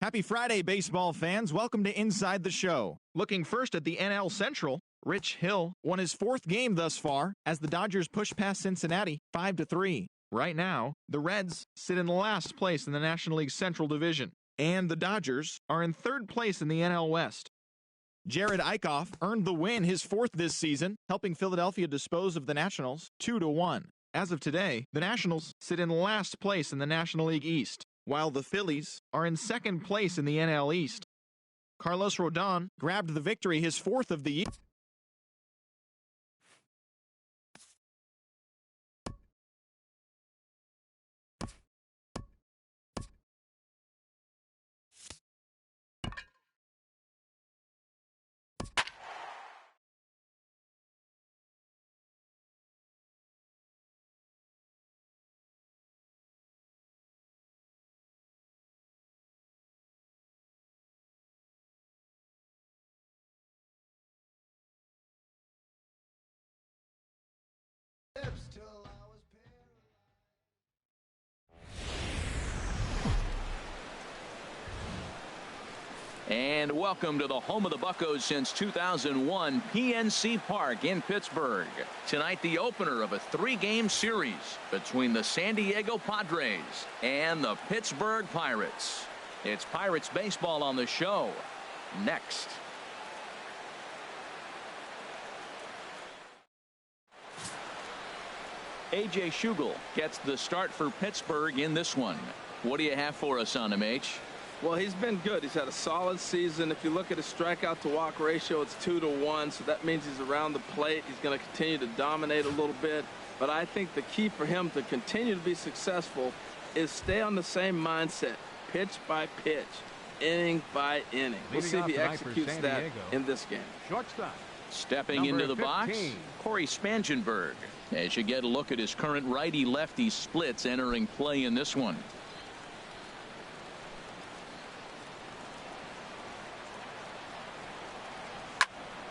Happy Friday, baseball fans. Welcome to Inside the Show. Looking first at the NL Central, Rich Hill won his fourth game thus far as the Dodgers push past Cincinnati 5-3. Right now, the Reds sit in last place in the National League Central Division, and the Dodgers are in third place in the NL West. Jared Eickhoff earned the win, his fourth this season, helping Philadelphia dispose of the Nationals 2-1. As of today, the Nationals sit in last place in the National League East, while the Phillies are in second place in the NL East. Carlos Rodon grabbed the victory, his fourth of the year. And welcome to the home of the Buccos since 2001, PNC Park in Pittsburgh. Tonight, the opener of a three-game series between the San Diego Padres and the Pittsburgh Pirates. It's Pirates baseball on the show. Next. A.J. Schugel gets the start for Pittsburgh in this one. What do you have for us on him, H? Well, he's been good. He's had a solid season. If you look at his strikeout to walk ratio, it's 2-1, so that means he's around the plate. He's going to continue to dominate a little bit. But I think the key for him to continue to be successful is stay on the same mindset, pitch by pitch, inning by inning. We'll see if he executes that in this game. Shortstop. Stepping into the box, Corey Spangenberg. As you get a look at his current righty-lefty splits entering play in this one.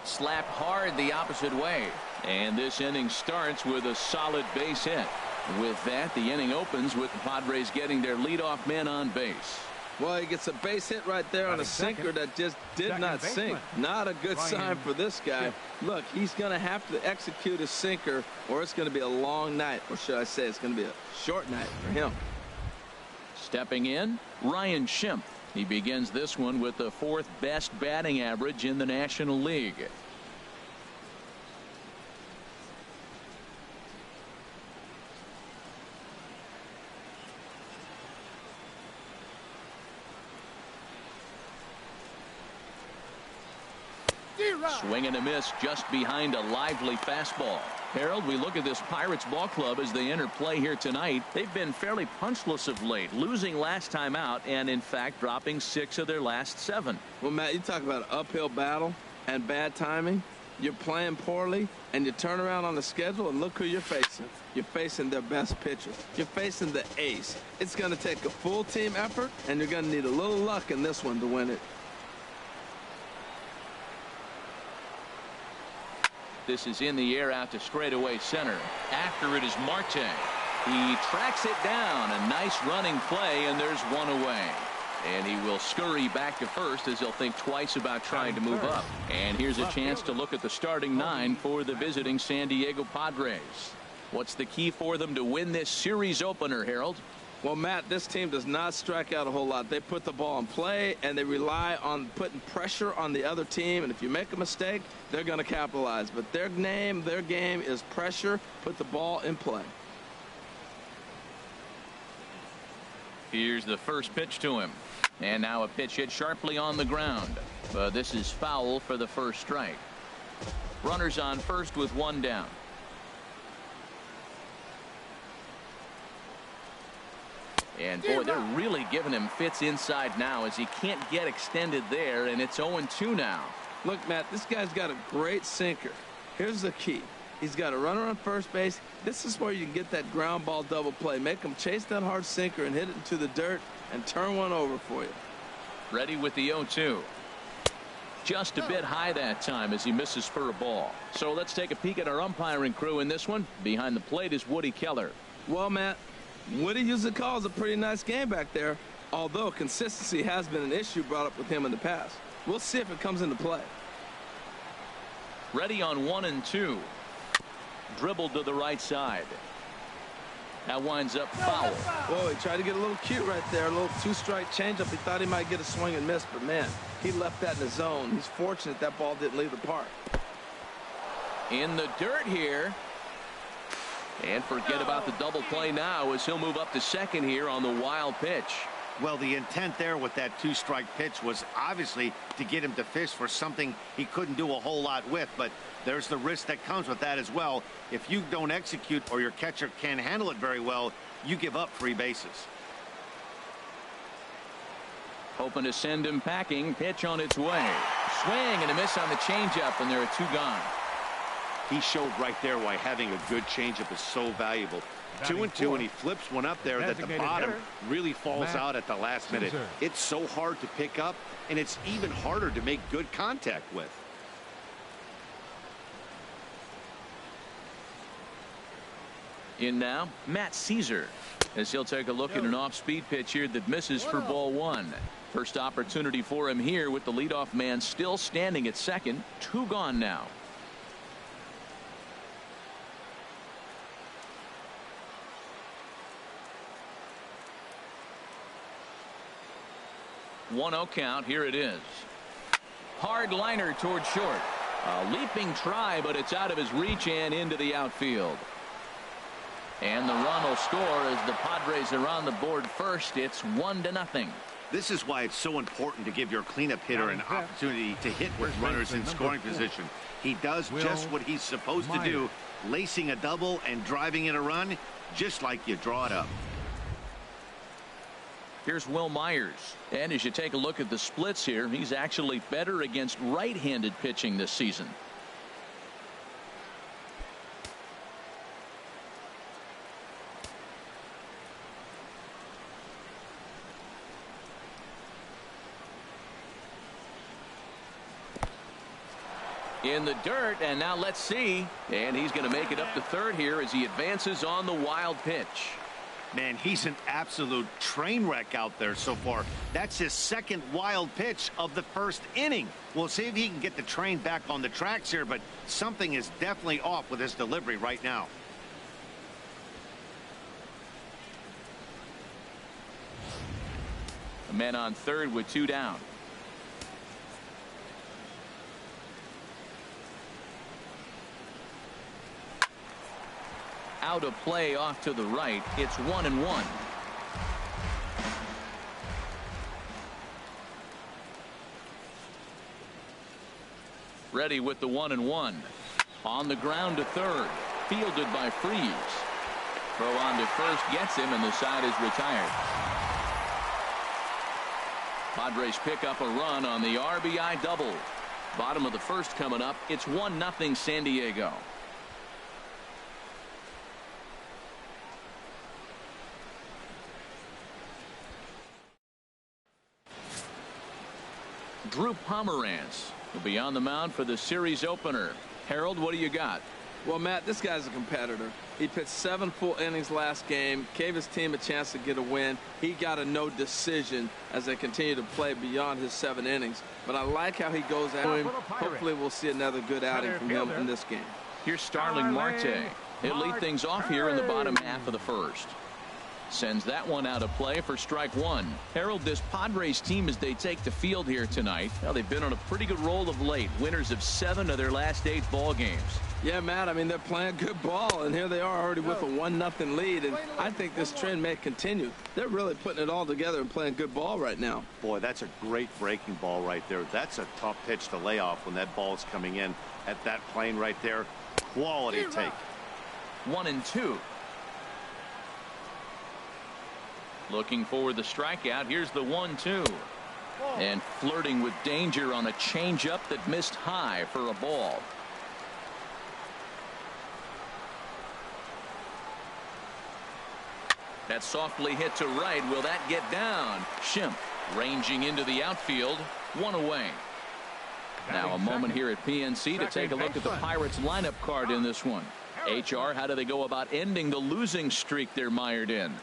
Slapped hard the opposite way, and this inning starts with a solid base hit. With that, the inning opens with the Padres getting their leadoff man on base. Well, he gets a base hit right there on a sinker that just did not sink. Not a good sign for this guy. Look, he's going to have to execute his sinker, or it's going to be a long night, or should I say it's going to be a short night for him. Stepping in, Ryan Schimpf. He begins this one with the fourth best batting average in the National League. Swing and a miss just behind a lively fastball. Harold, we look at this Pirates ball club as they enter play here tonight. They've been fairly punchless of late, losing last time out and in fact dropping 6 of their last 7. Well, Matt, you talk about an uphill battle and bad timing. You're playing poorly and you turn around on the schedule and look who you're facing. You're facing their best pitcher. You're facing the ace. It's going to take a full team effort and you're going to need a little luck in this one to win it. This is in the air out to straightaway center. After it is Marte. He tracks it down. A nice running play, and there's one away. And he will scurry back to first as he'll think twice about trying to move up. And here's a chance to look at the starting 9 for the visiting San Diego Padres. What's the key for them to win this series opener, Harold? Well, Matt, this team does not strike out a whole lot. They put the ball in play, and they rely on putting pressure on the other team. And if you make a mistake, they're going to capitalize. But their game is pressure, put the ball in play. Here's the first pitch to him. And now a pitch hit sharply on the ground. But this is foul for the first strike. Runners on first with 1 down. And boy, they're really giving him fits inside now as he can't get extended there, and it's 0-2 now. Look, Matt, this guy's got a great sinker. Here's the key. He's got a runner on first base. This is where you can get that ground ball double play. Make him chase that hard sinker and hit it into the dirt and turn one over for you. Ready with the 0-2. Just a bit high that time as he misses for a ball. So let's take a peek at our umpiring crew in this one. Behind the plate is Woody Keller. Well, Matt, Woody usually calls a pretty nice game back there. although consistency has been an issue brought up with him in the past. We'll see if it comes into play. Ready on 1-2. Dribbled to the right side. That winds up foul. Whoa, he tried to get a little cute right there. A little two-strike changeup. He thought he might get a swing and miss, but man, he left that in the zone. He's fortunate that ball didn't leave the park. In the dirt here. And forget about the double play now as he'll move up to second here on the wild pitch. Well, the intent there with that two-strike pitch was obviously to get him to fish for something he couldn't do a whole lot with, but there's the risk that comes with that as well. If you don't execute or your catcher can't handle it very well, you give up free bases. Hoping to send him packing. Pitch on its way. Swing and a miss on the changeup, and there are two gone. He showed right there why having a good changeup is so valuable. 2-2, and he flips one up there that the bottom really falls out at the last minute. It's so hard to pick up, and it's even harder to make good contact with. In now, Matt Caesar, as he'll take a look at an off-speed pitch here that misses for ball one. First opportunity for him here with the leadoff man still standing at second. Two gone now. One-0 count. Here it is. Hard liner toward short. A leaping try, but it's out of his reach and into the outfield. And the run will score as the Padres are on the board first. It's 1-0. This is why it's so important to give your cleanup hitter an opportunity to hit with runners in scoring position. He does just what he's supposed to do, lacing a double and driving in a run, just like you draw it up. Here's Will Myers. And as you take a look at the splits here, he's actually better against right-handed pitching this season. In the dirt, and now let's see. And he's going to make it up to third here as he advances on the wild pitch. Man, he's an absolute train wreck out there so far. That's his second wild pitch of the first inning. We'll see if he can get the train back on the tracks here, but something is definitely off with his delivery right now. A man on third with two down. Out of play off to the right. It's 1-1. Ready with the 1-1. On the ground to third. Fielded by Freeze. Throw on to first gets him, and the side is retired. Padres pick up a run on the RBI double. Bottom of the first coming up. It's 1-0 San Diego. Drew Pomeranz will be on the mound for the series opener. Harold, what do you got? Well, Matt, this guy's a competitor. He pitched 7 full innings last game, gave his team a chance to get a win. He got a no decision as they continue to play beyond his 7 innings. But I like how he goes at him. Hopefully we'll see another good outing from him in this game. Here's Starling Marte. He'll lead things off here in the bottom half of the first. Sends that one out of play for strike one. Harold, this Padres team as they take the field here tonight, well, they've been on a pretty good roll of late. Winners of 7 of their last 8 ball games. Yeah, Matt, I mean, they're playing good ball, and here they are already with a 1-0 lead, and I think this trend may continue. They're really putting it all together and playing good ball right now. Boy, that's a great breaking ball right there. That's a tough pitch to lay off when that ball's coming in at that plane right there. Quality take. 1-2. Looking for the strikeout. Here's the 1-2. And flirting with danger on a changeup that missed high for a ball. That softly hit to right. Will that get down? Schimpf ranging into the outfield. 1 away. Now a moment here at PNC to take a look at the Pirates lineup card in this one. HR, how do they go about ending the losing streak they're mired in?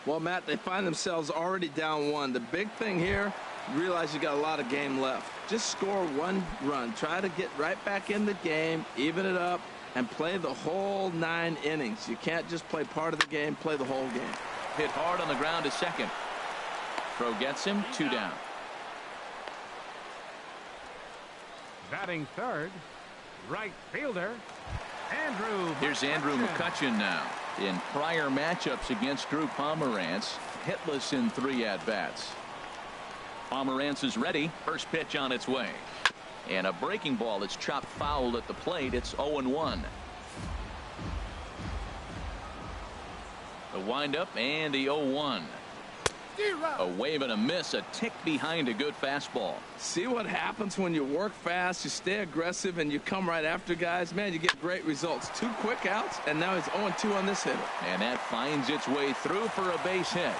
Well, Matt, they find themselves already down 1. The big thing here, you realize you got a lot of game left. Just score 1 run. Try to get right back in the game, even it up, and play the whole 9 innings. You can't just play part of the game, play the whole game. Hit hard on the ground to second. Throw gets him, 2 down. Batting third, right fielder, Andrew. Here's Andrew McCutchen now. In prior matchups against Drew Pomerantz, hitless in 3 at-bats. Pomerantz is ready. First pitch on its way. And a breaking ball that's chopped foul at the plate. It's 0-1. The windup and the 0-1. A wave and a miss, a tick behind a good fastball. See what happens when you work fast, you stay aggressive, and you come right after guys. Man, you get great results. 2 quick outs, and now he's 0-2 on this hitter. And that finds its way through for a base hit.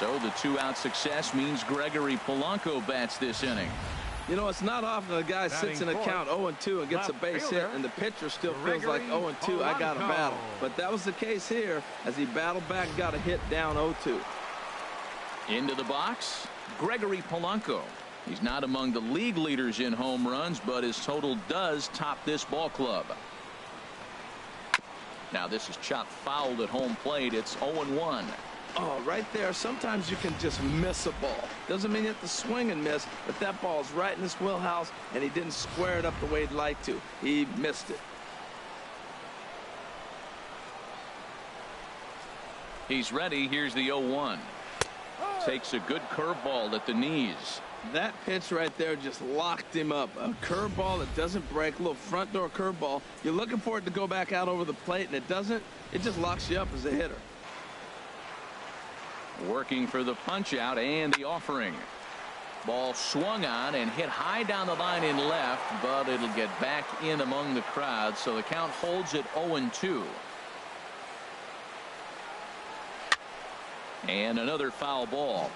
So the 2-out success means Gregory Polanco bats this inning. You know, it's not often a guy sits in a count 0-2 and gets a base hit, and the pitcher still feels like 0-2, I got to battle. But that was the case here as he battled back, got a hit down 0-2. Into the box, Gregory Polanco. He's not among the league leaders in home runs, but his total does top this ball club. Now this is chopped foul at home plate. It's 0-1. Oh, right there. Sometimes you can just miss a ball. Doesn't mean you have to swing and miss, but that ball's right in his wheelhouse, and he didn't square it up the way he'd like to. He missed it. He's ready. Here's the 0-1. Takes a good curveball at the knees. That pitch right there just locked him up. A curveball that doesn't break, a little front door curveball. You're looking for it to go back out over the plate, and it doesn't. It just locks you up as a hitter. Working for the punch out and the offering. Ball swung on and hit high down the line in left, but it'll get back in among the crowd, so the count holds at 0-2. And another foul ball.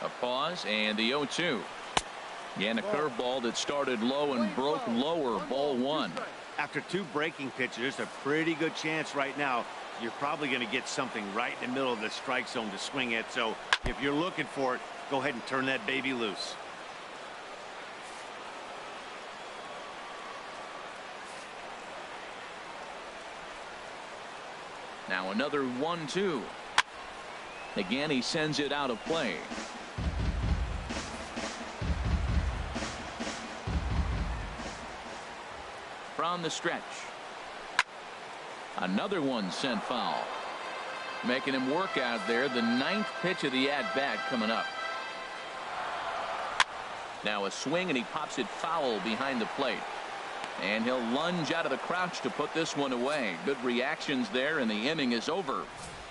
A pause and the 0-2. And a curveball that started low and broke lower. Ball 1. After 2 breaking pitches, there's a pretty good chance right now you're probably going to get something right in the middle of the strike zone to swing at. So if you're looking for it, go ahead and turn that baby loose. Now another 1-2. Again, he sends it out of play. From the stretch. Another one sent foul. Making him work out there. The 9th pitch of the at-bat coming up. Now a swing, and he pops it foul behind the plate. And he'll lunge out of the crouch to put this one away. Good reactions there, and the inning is over.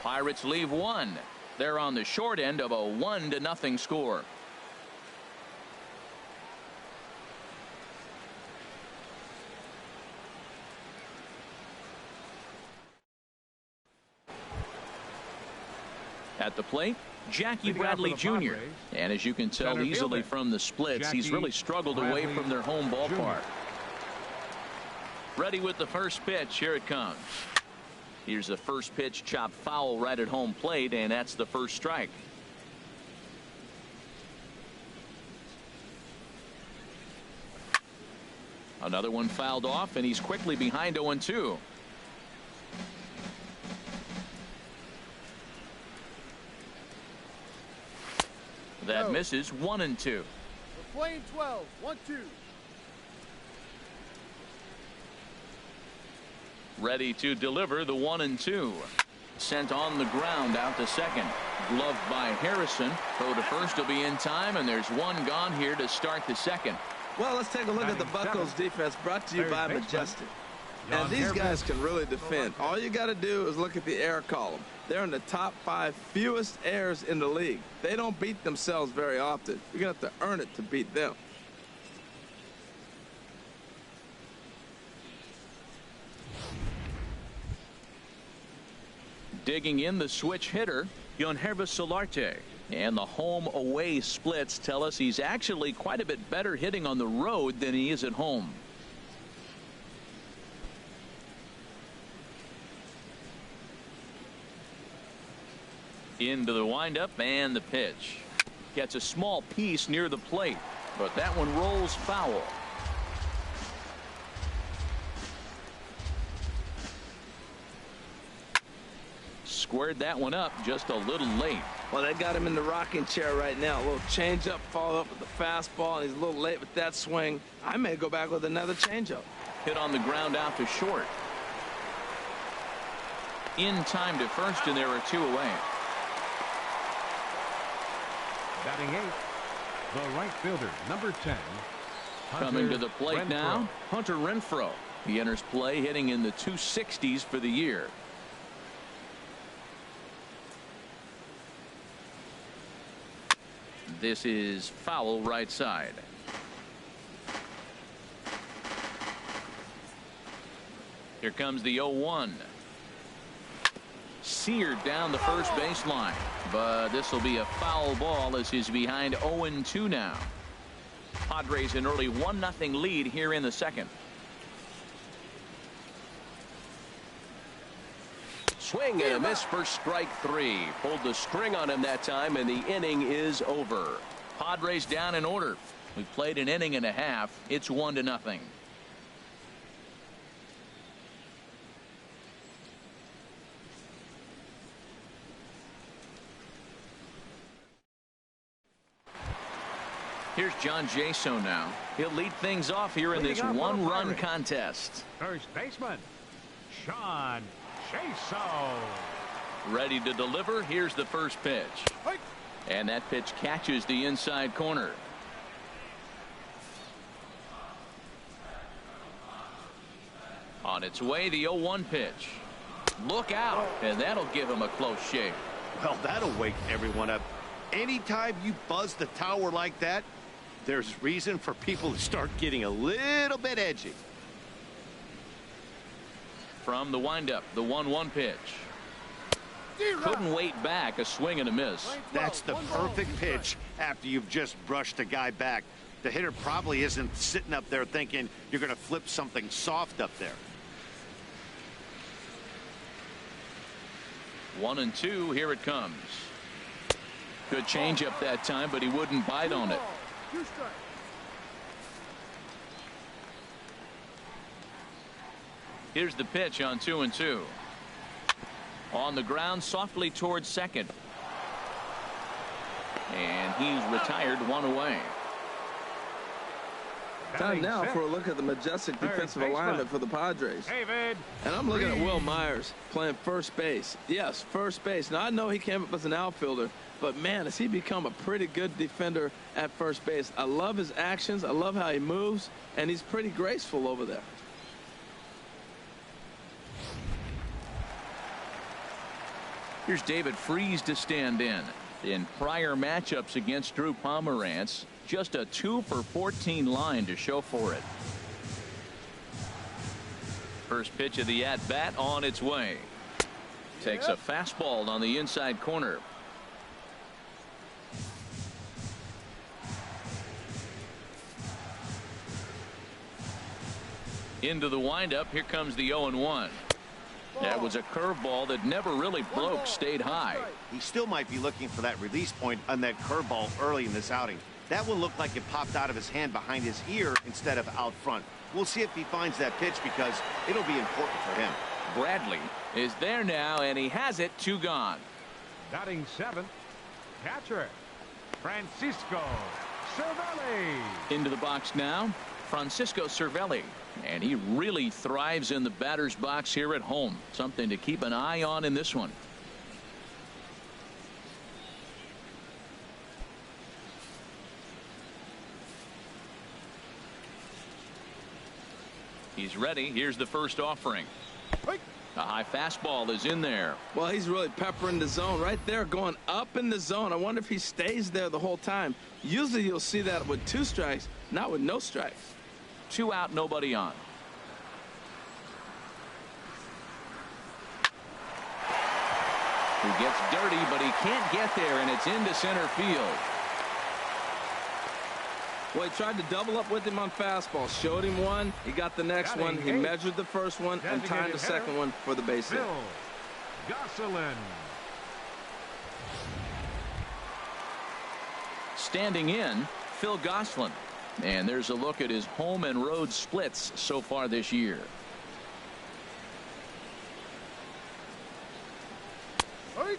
Pirates leave 1. They're on the short end of a 1-0 score. At the plate, Jackie Bradley Jr. And as you can tell easily from the splits, he's really struggled away from their home ballpark. Ready with the first pitch. Here it comes. Here's the first pitch, chopped foul right at home plate, and that's the first strike. Another one fouled off, and he's quickly behind 0-2. That misses. 1-2. We're playing 12. 1-2. Ready to deliver the 1-2. Sent on the ground out to second. Gloved by Harrison. Throw to first will be in time, and there's one gone here to start the second. Well, let's take a look at the Buccos defense, brought to you by Majestic. And these guys can really defend. All you got to do is look at the error column. They're in the top 5 fewest errors in the league. They don't beat themselves very often. You're going to have to earn it to beat them. Digging in the switch hitter, Yonhervis Solarte. And the home away splits tell us he's actually quite a bit better hitting on the road than he is at home. Into the windup and the pitch. Gets a small piece near the plate, but that one rolls foul. Squared that one up just a little late. Well, they got him in the rocking chair right now. A little changeup, follow up with the fastball, and he's a little late with that swing. I may go back with another changeup. Hit on the ground out to short. In time to first, and there are 2 away. Batting 8th, the right fielder, number 10. Coming to the plate Renfroe. now, Hunter Renfroe. He enters play hitting in the 260s for the year. This is foul right side. Here comes the 0-1. Seared down the first baseline, but this will be a foul ball as he's behind 0-2 now. Padres an early 1-0 lead here in the second. Swing and a miss for strike 3. Pulled the string on him that time, and the inning is over. Padres down in order. We've played an inning and a half. It's 1-0. Here's John Jaso now. He'll lead things off here in this one-run contest. First baseman, Sean Jaso. Ready to deliver. Here's the first pitch. And that pitch catches the inside corner. On its way, the 0-1 pitch. Look out, and that'll give him a close shave. Well, that'll wake everyone up. Anytime you buzz the tower like that, there's reason for people to start getting a little bit edgy. From the windup, the 1-1 pitch. Couldn't wait back, a swing and a miss. That's the perfect pitch after you've just brushed a guy back. The hitter probably isn't sitting up there thinking you're going to flip something soft up there. 1-2, here it comes. Good changeup that time, but he wouldn't bite on it. Here's the pitch on 2-2. On the ground softly towards second. And he's retired, 1 away. Time now for a look at the majestic defensive alignment for the Padres. David. And I'm looking at Will Myers playing first base. Yes, first base. Now, I know he came up as an outfielder, but, man, has he become a pretty good defender at first base. I love his actions. I love how he moves, and he's pretty graceful over there. Here's David Freese to stand in. In prior matchups against Drew Pomerantz, just a 2 for 14 line to show for it. First pitch of the at-bat on its way. Takes a fastball on the inside corner. Into the windup. Here comes the 0-1. That was a curveball that never really broke, stayed high. He still might be looking for that release point on that curveball early in this outing. That one looked like it popped out of his hand behind his ear instead of out front. We'll see if he finds that pitch because it'll be important for him. Bradley is there now, and he has it. 2 gone. Batting 7th, catcher, Francisco Cervelli. Into the box now, Francisco Cervelli. And he really thrives in the batter's box here at home. Something to keep an eye on in this one. He's ready. Here's the first offering. A high fastball is in there. Well, he's really peppering the zone right there, going up in the zone. I wonder if he stays there the whole time. Usually you'll see that with 2 strikes, not with no strikes. 2 out, nobody on. He gets dirty, but he can't get there, and it's into center field. Well, he tried to double up with him on fastball. Showed him one. He got the next one. He measured the first one and timed the second one for the base hit. Bill Gosselin. Standing in, Phil Gosselin. And there's a look at his home and road splits so far this year.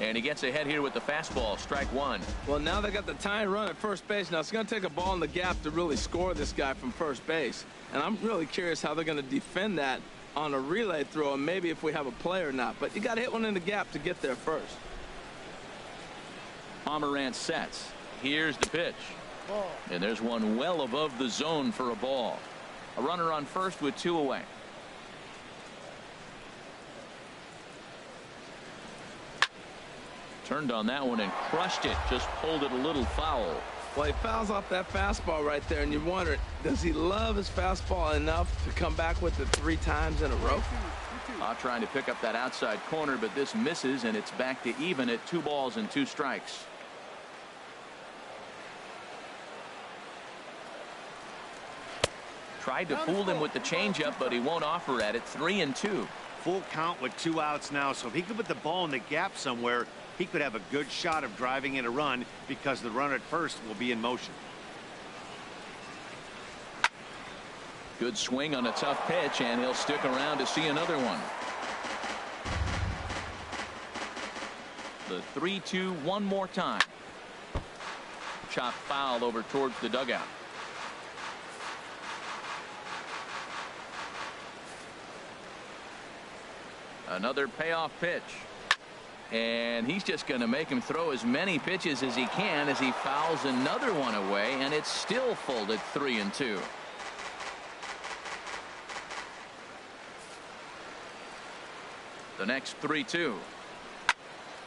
And he gets ahead here with the fastball. Strike one. Well, now they got the tying run at first base. Now it's going to take a ball in the gap to really score this guy from first base. And I'm really curious how they're going to defend that on a relay throw, and maybe if we have a play or not. But you got to hit one in the gap to get there first. Pomerantz sets. Here's the pitch. And there's one well above the zone for a ball. A runner on first with 2 away. Turned on that one and crushed it. Just pulled it a little foul. Well, he fouls off that fastball right there, and you wonder, does he love his fastball enough to come back with it 3 times in a row? Trying to pick up that outside corner, but this misses, and it's back to even at 2 balls and 2 strikes. Tried to fool him with the changeup, but he won't offer at it. 3-2. Full count with 2 outs now, so if he could put the ball in the gap somewhere, he could have a good shot of driving in a run because the runner at first will be in motion. Good swing on a tough pitch, and he'll stick around to see another one. The 3-2 one more time. Chop foul over towards the dugout. Another payoff pitch. And he's just going to make him throw as many pitches as he can as he fouls another one away, and it's still full at 3-2. The next 3-2.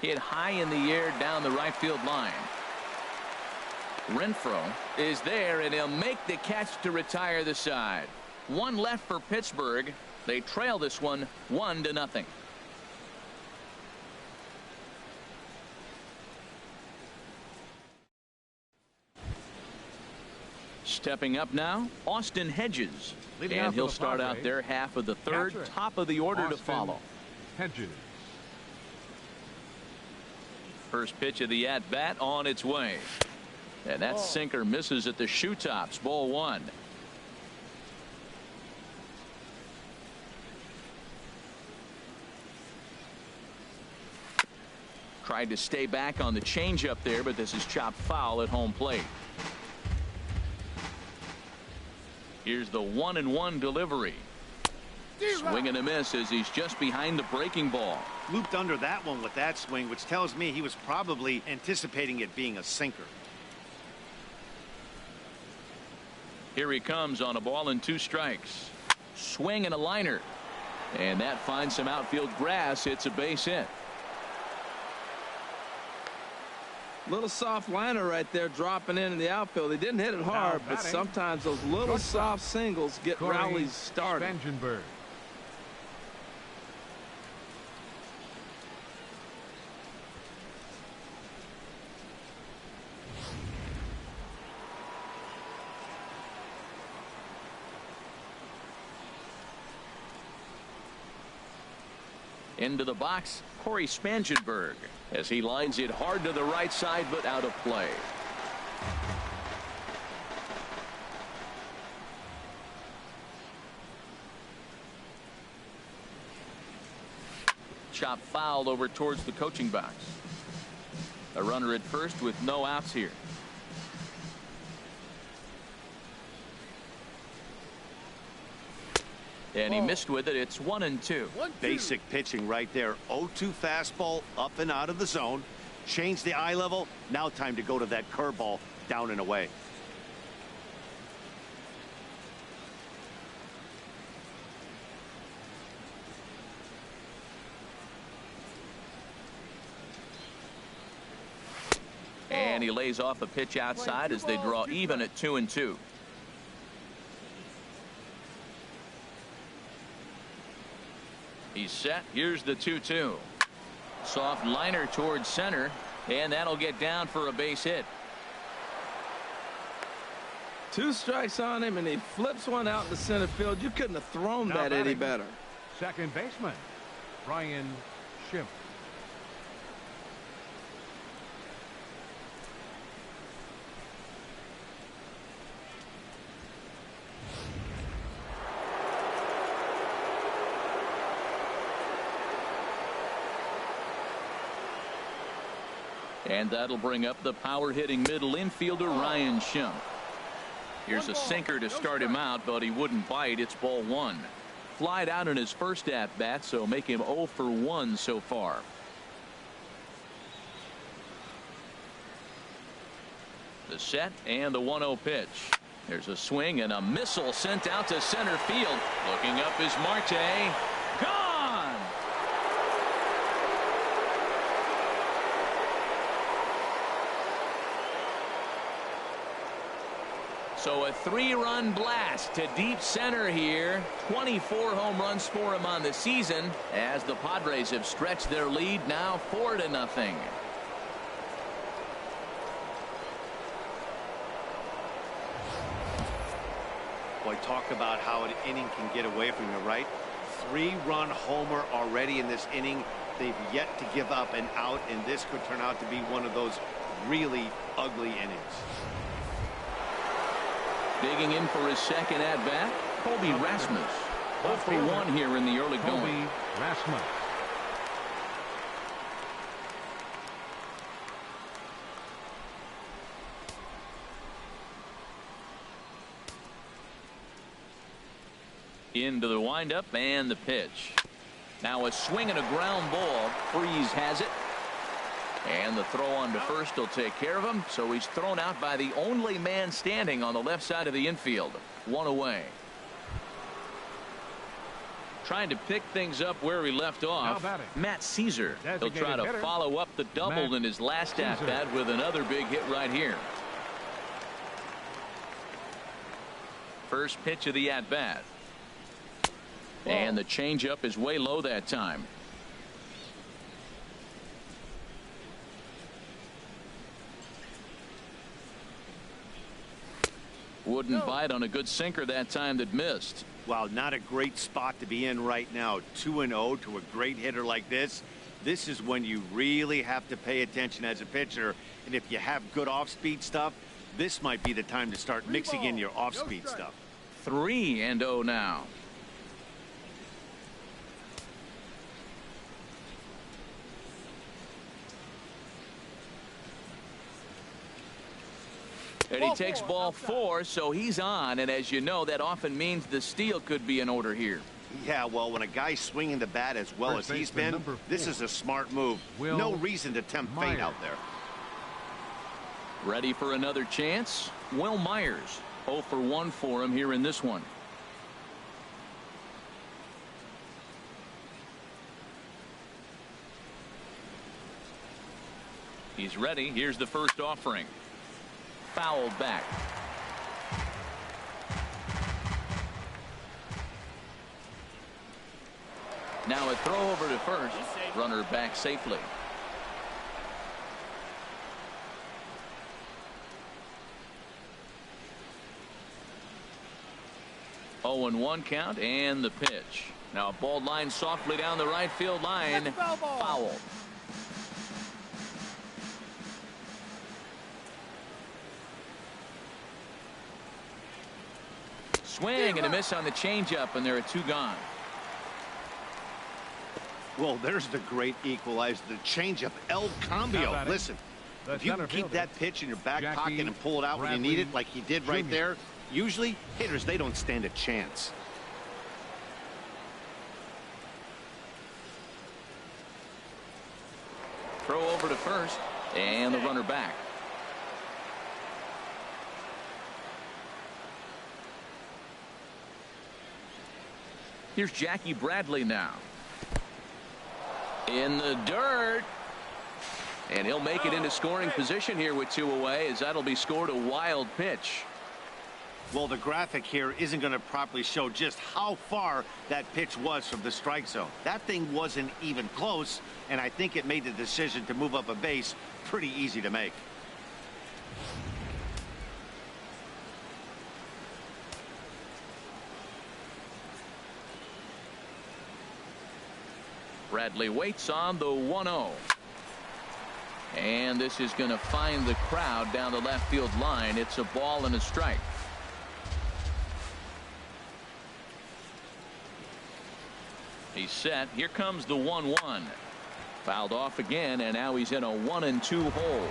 Hit high in the air down the right field line. Renfroe is there, and he'll make the catch to retire the side. 1 left for Pittsburgh. They trail this one 1-0. Stepping up now, Austin Hedges. And he'll start out their half of the third. Top of the order to follow. Hedges. First pitch of the at-bat on its way. And that sinker misses at the shoe tops. Ball 1. Tried to stay back on the changeup there, but this is chopped foul at home plate. Here's the 1-1 delivery. Swing and a miss as he's just behind the breaking ball. Looped under that one with that swing, which tells me he was probably anticipating it being a sinker. Here he comes on a ball and 2 strikes. Swing and a liner. And that finds some outfield grass. It's a base hit. Little soft liner right there dropping in the outfield. He didn't hit it hard, but sometimes those little soft singles get rallies started. Spangenberg. Into the box, Corey Spangenberg, as he lines it hard to the right side, but out of play. Chop foul over towards the coaching box. A runner at first with no outs here. And he missed with it. It's 1-2. Basic pitching right there. 0-2 fastball up and out of the zone. Change the eye level. Now time to go to that curveball down and away. And he lays off a pitch outside as they draw even at 2-2. He's set. Here's the 2-2. Soft liner towards center, and that'll get down for a base hit. 2 strikes on him, and he flips one out in the center field. You couldn't have thrown that any better. Second baseman, Ryan Schimpf. And that'll bring up the power-hitting middle infielder Ryan Schimpf. Here's a sinker to start him out, but he wouldn't bite. It's ball one. Flied out in his first at-bat, so make him 0 for 1 so far. The set and the 1-0 pitch. There's a swing and a missile sent out to center field. Looking up is Marte. Gone! So a 3-run blast to deep center here. 24 home runs for him on the season as the Padres have stretched their lead now 4-0. Boy, talk about how an inning can get away from you, right? 3-run homer already in this inning. They've yet to give up an out, and this could turn out to be one of those really ugly innings. Digging in for his second at-bat, Colby Rasmus. 0 for 1 here in the early going. Colby Rasmus. Into the windup and the pitch. Now a swing and a ground ball. Freeze has it. And the throw on to first will take care of him. So he's thrown out by the only man standing on the left side of the infield. 1 away. Trying to pick things up where he left off. Matt Caesar. He'll try to follow up the double in his last at-bat with another big hit right here. First pitch of the at-bat. And the changeup is way low that time. Wouldn't bite on a good sinker that time that missed. Wow, not a great spot to be in right now. 2-0 to a great hitter like this. This is when you really have to pay attention as a pitcher. And if you have good off-speed stuff, this might be the time to start mixing in your off-speed stuff. 3-0 now. And he takes ball 4, so he's on. And as you know, that often means the steal could be in order here. Yeah, well, when a guy's swinging the bat as well as he's been, this is a smart move. No reason to tempt fate out there. Ready for another chance? Will Myers. 0 for 1 for him here in this one. He's ready. Here's the first offering. Fouled back. Now a throw over to first. Runner back safely. Oh, and 1 count and the pitch. Now a ball line softly down the right field line. Foul. Swing and a miss on the changeup, and there are 2 gone. Well, there's the great equalizer, the changeup, El Cambio. Listen, if you can keep that pitch in your back pocket and pull it out when you need it, like he did right there, usually hitters, they don't stand a chance. Throw over to first, and the runner back. Here's Jackie Bradley now. In the dirt. And he'll make it into scoring position here with 2 away, as that'll be scored a wild pitch. Well, the graphic here isn't going to properly show just how far that pitch was from the strike zone. That thing wasn't even close, and I think it made the decision to move up a base pretty easy to make. Bradley waits on the 1-0. And this is going to find the crowd down the left field line. It's a ball and a strike. He's set. Here comes the 1-1. Fouled off again, and now he's in a 1-2 hole.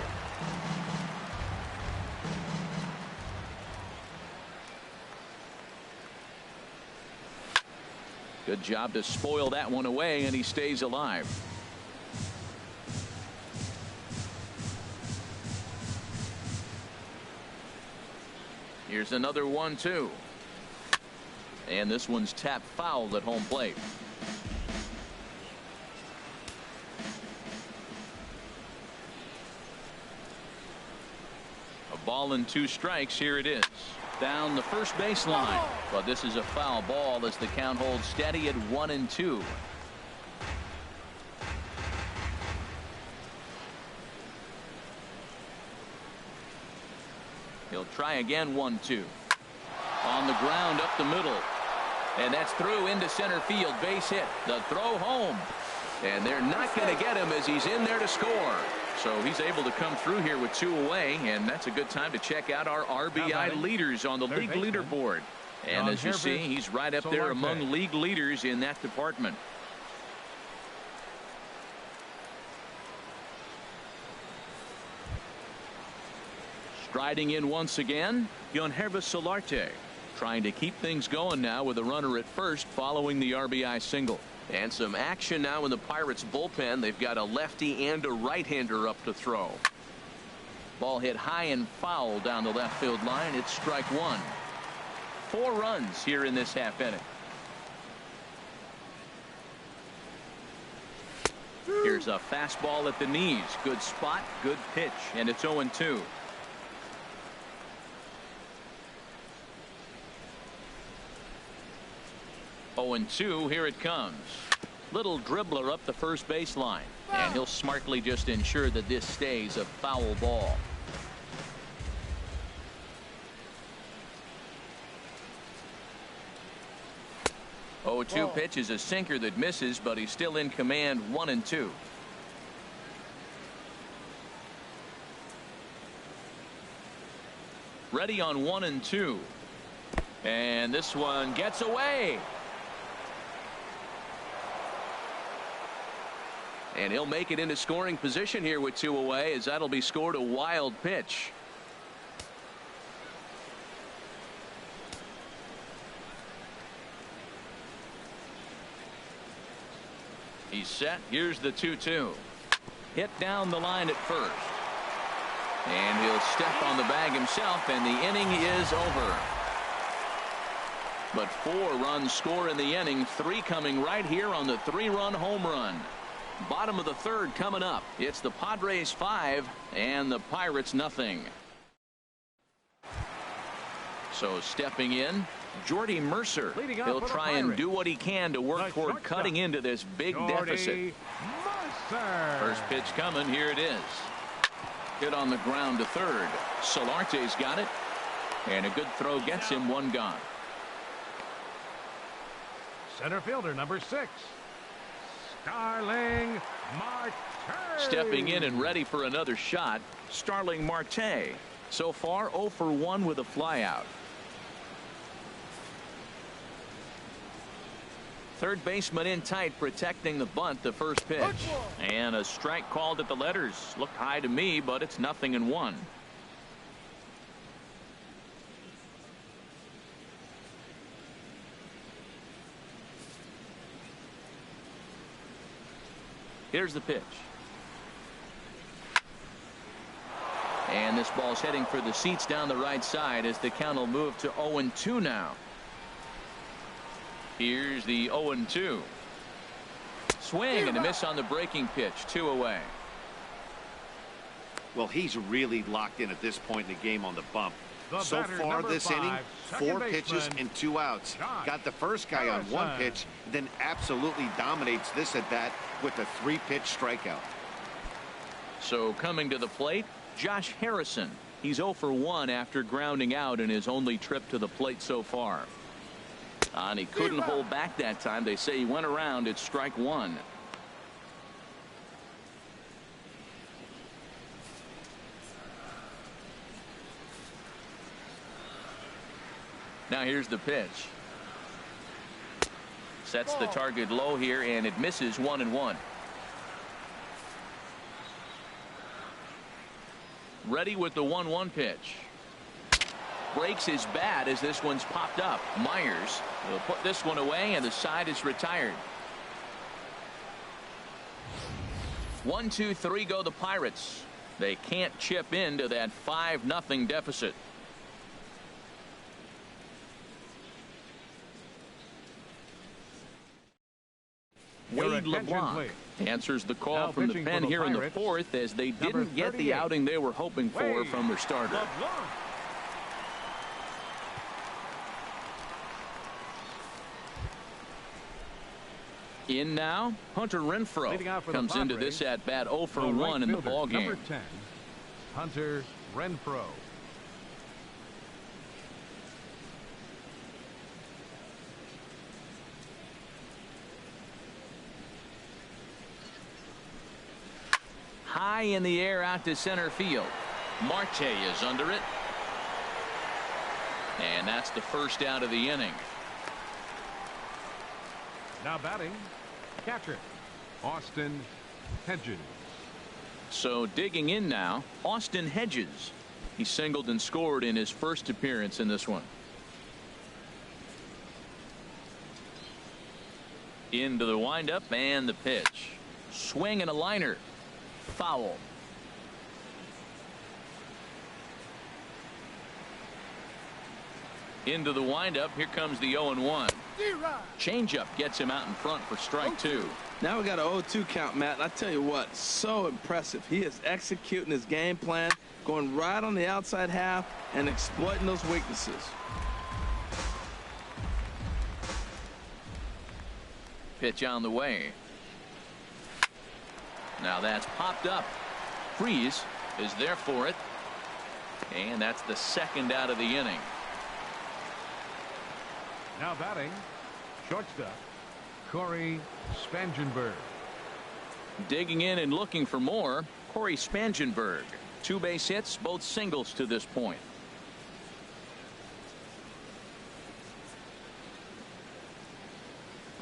Good job to spoil that one away, and he stays alive. Here's another 1-2. And this one's tapped foul at home plate. A ball and 2 strikes. Here it is. Down the first baseline. But this is a foul ball as the count holds steady at 1-2. He'll try again. 1-2. On the ground up the middle. And that's through into center field. Base hit. The throw home. And they're not going to get him as he's in there to score. So he's able to come through here with 2 away, and that's a good time to check out our RBI leaders on the league leaderboard. And as you see, he's right up there among league leaders in that department. Striding in once again, Yonhervis Solarte, trying to keep things going now with a runner at first following the RBI single. And some action now in the Pirates bullpen. They've got a lefty and a right-hander up to throw. Ball hit high and foul down the left field line. It's strike 1. 4 runs here in this half inning. Here's a fastball at the knees. Good spot, good pitch, and it's 0-2. Here it comes. Little dribbler up the first baseline, and he'll smartly just ensure that this stays a foul ball. Oh, 2 pitch is a sinker that misses, but he's still in command. 1-2. Ready on 1-2, and this one gets away. And he'll make it into scoring position here with 2 away, as that'll be scored. A wild pitch. He's set. Here's the 2-2. Hit down the line at first. And he'll step on the bag himself, and the inning is over. But 4 runs score in the inning, 3 coming right here on the 3-run home run. Bottom of the 3rd coming up. It's the Padres 5 and the Pirates nothing. So stepping in, Jordy Mercer. He'll try and do what he can to work toward cutting into this big deficit. First pitch coming. Here it is. Hit on the ground to 3rd. Solarte's got it. And a good throw gets him 1 gone. Center fielder number 6. Starling Marte. Stepping in and ready for another shot, Starling Marte. So far 0 for 1 with a flyout. Third baseman in tight, protecting the bunt. The first pitch, and a strike called at the letters. Looked high to me, but it's 0-1. Here's the pitch. And this ball's heading for the seats down the right side as the count will move to 0-2 now. Here's the 0-2. Swing and a miss on the breaking pitch. 2 away. Well, he's really locked in at this point in the game on the bump. So far this inning, 4 pitches and 2 outs. Got the first guy on 1 pitch, then absolutely dominates this at bat with a 3-pitch strikeout. So coming to the plate, Josh Harrison. He's 0 for 1 after grounding out in his only trip to the plate so far. And he couldn't hold back that time. They say he went around. It's strike 1. Now here's the pitch. Sets the target low here, and it misses. 1-1. Ready with the 1-1 pitch. Breaks his bat as this one's popped up. Myers will put this one away, and the side is retired. 1-2-3 go the Pirates. They can't chip into that 5-0 deficit. Wade LeBlanc answers the call from the pen here in the 4th, as they didn't get the outing they were hoping for from their starter. In now, Hunter Renfroe comes into this at bat 0 for 1 in the ball game. Number 10, Hunter Renfroe. High in the air out to center field. Marte is under it. And that's the first out of the inning. Now batting, catcher, Austin Hedges. So digging in now, Austin Hedges. He singled and scored in his first appearance in this one. Into the windup and the pitch. Swing and a liner. Foul. Into the windup. Here comes the 0-1. Changeup gets him out in front for strike 2. Now we got an 0-2 count, Matt. And I tell you what, so impressive. He is executing his game plan, going right on the outside half and exploiting those weaknesses. Pitch on the way. Now that's popped up. Freeze is there for it. And that's the second out of the inning. Now batting, shortstop, Corey Spangenberg. Digging in and looking for more, Corey Spangenberg. 2 base hits, both singles to this point.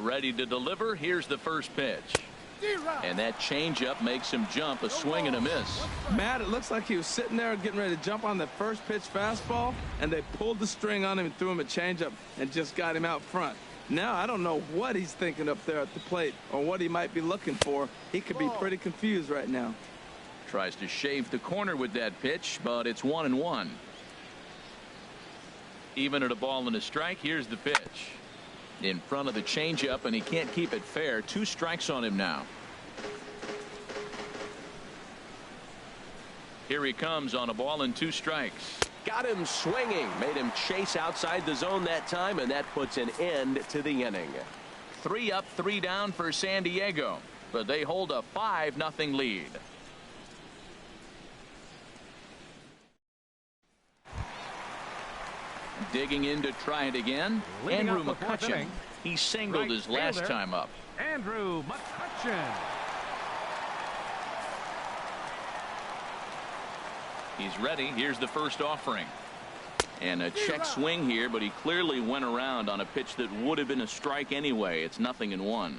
Ready to deliver. Here's the first pitch. And that changeup makes him jump. A swing and a miss. Matt, it looks like he was sitting there getting ready to jump on the first pitch fastball, and they pulled the string on him and threw him a changeup and just got him out front. Now I don't know what he's thinking up there at the plate or what he might be looking for. He could be pretty confused right now. Tries to shave the corner with that pitch, but it's 1-1. Even at a ball and a strike. Here's the pitch. In front of the changeup, and he can't keep it fair. 2 strikes on him now. Here he comes on a ball and 2 strikes. Got him swinging. Made him chase outside the zone that time, and that puts an end to the inning. 3 up, 3 down for San Diego, but they hold a 5-0 lead. Digging in to try it again. Leading Andrew up the 4th McCutchen. inning. He singled Right his last fielder, time up. Andrew McCutchen. He's ready. Here's the first offering. And a check swing here, but he clearly went around on a pitch that would have been a strike anyway. It's 0-1.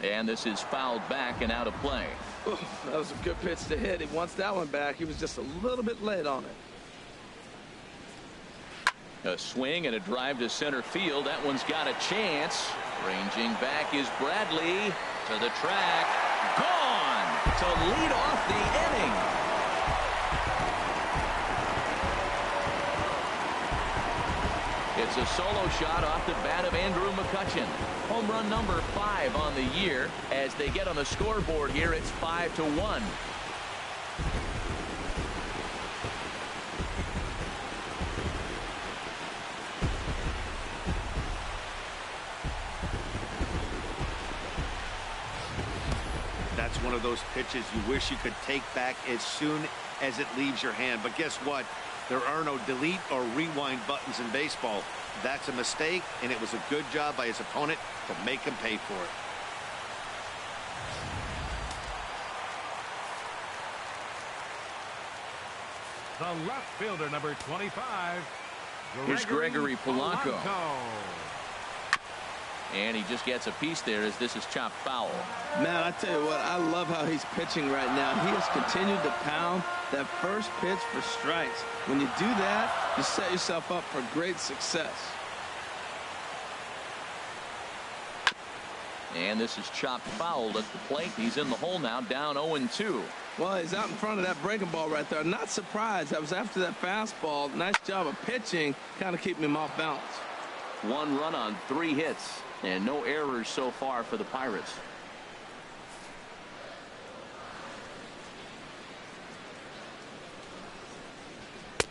And this is fouled back and out of play. Ooh, that was a good pitch to hit. He wants that one back. He was just a little bit late on it. A swing and a drive to center field. That one's got a chance. Ranging back is Bradley to the track. Gone to lead off the inning. It's a solo shot off the bat of Andrew McCutchen. Home run number 5 on the year. As they get on the scoreboard here, it's 5-1. That's one of those pitches you wish you could take back as soon as it leaves your hand. But guess what? There are no delete or rewind buttons in baseball. That's a mistake, and it was a good job by his opponent to make him pay for it. The left fielder, number 25. Here's Gregory Polanco. And he just gets a piece there as this is chopped foul. Man, I tell you what, I love how he's pitching right now. He has continued to pound that first pitch for strikes. When you do that, you set yourself up for great success. And this is chopped fouled at the plate. He's in the hole now, down 0-2. Well, he's out in front of that breaking ball right there. Not surprised. That was after that fastball. Nice job of pitching, kind of keeping him off balance. 1 run on 3 hits, and no errors so far for the Pirates.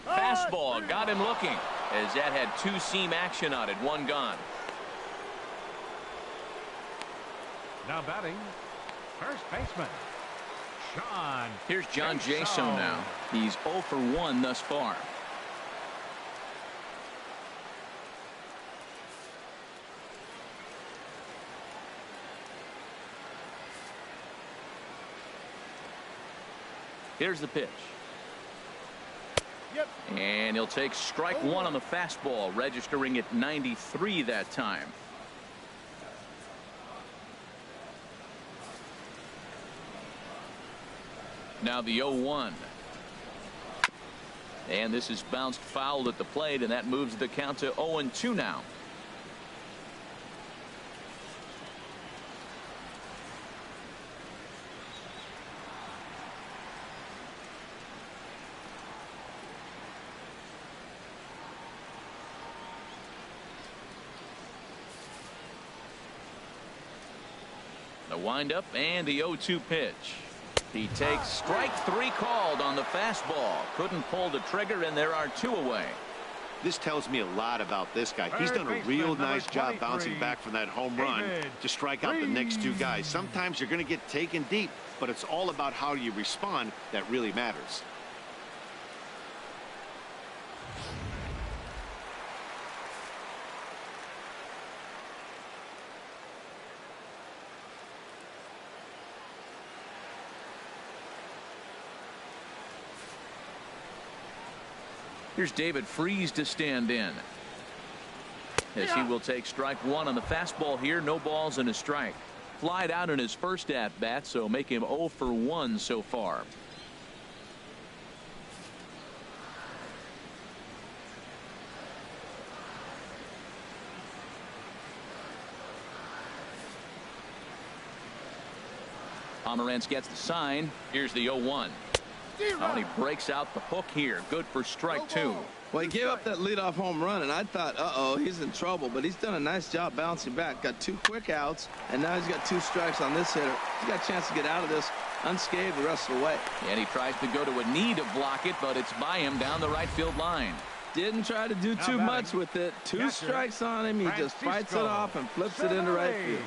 Fastball got him looking, as that had 2-seam action on it. 1 gone. Now batting, first baseman, John. Here's John Jason now. He's 0 for 1 thus far. Here's the pitch. Yep. And he'll take strike 1 on the fastball, registering at 93 that time. Now the 0-1. And this is bounced foul at the plate, and that moves the count to 0-2 now. The windup and the 0-2 pitch. He takes strike 3 called on the fastball. Couldn't pull the trigger, and there are 2 away. This tells me a lot about this guy. He's done a real nice job bouncing back from that home run to strike out the next 2 guys. Sometimes you're going to get taken deep, but it's all about how you respond that really matters. Here's David Freese to stand in, as he will take strike 1 on the fastball here. No balls and a strike. Flied out in his first at bat, so make him 0 for 1 so far. Pomerantz gets the sign. Here's the 0-1. And he breaks out the hook here. Good for strike 2. Well, he gave up that leadoff home run, and I thought, uh-oh, he's in trouble. But he's done a nice job bouncing back. Got 2 quick outs, and now he's got 2 strikes on this hitter. He's got a chance to get out of this unscathed the rest of the way. And he tries to go to a knee to block it, but it's by him down the right field line. Didn't try to do too much with it. 2 strikes on him. He just fights it off and flips it into right field.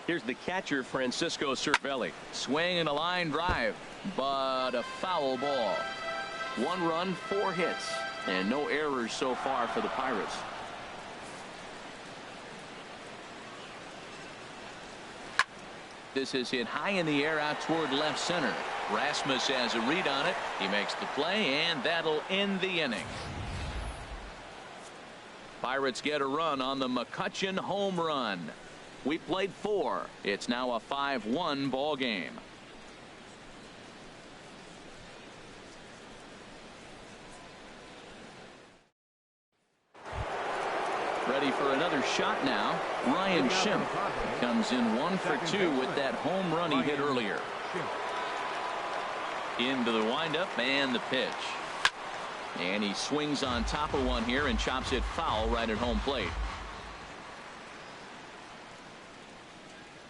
Here's the catcher, Francisco Cervelli. Swing and a line drive, but a foul ball. 1 run, 4 hits, and no errors so far for the Pirates. This is hit high in the air out toward left center. Rasmus has a read on it. He makes the play, and that'll end the inning. Pirates get a run on the McCutchen home run. We played 4. It's now a 5-1 ball game. Ready for another shot now. Ryan Schimpf comes in 1 for 2 with that home run he hit earlier. Into the windup and the pitch. And he swings on top of one here and chops it foul right at home plate.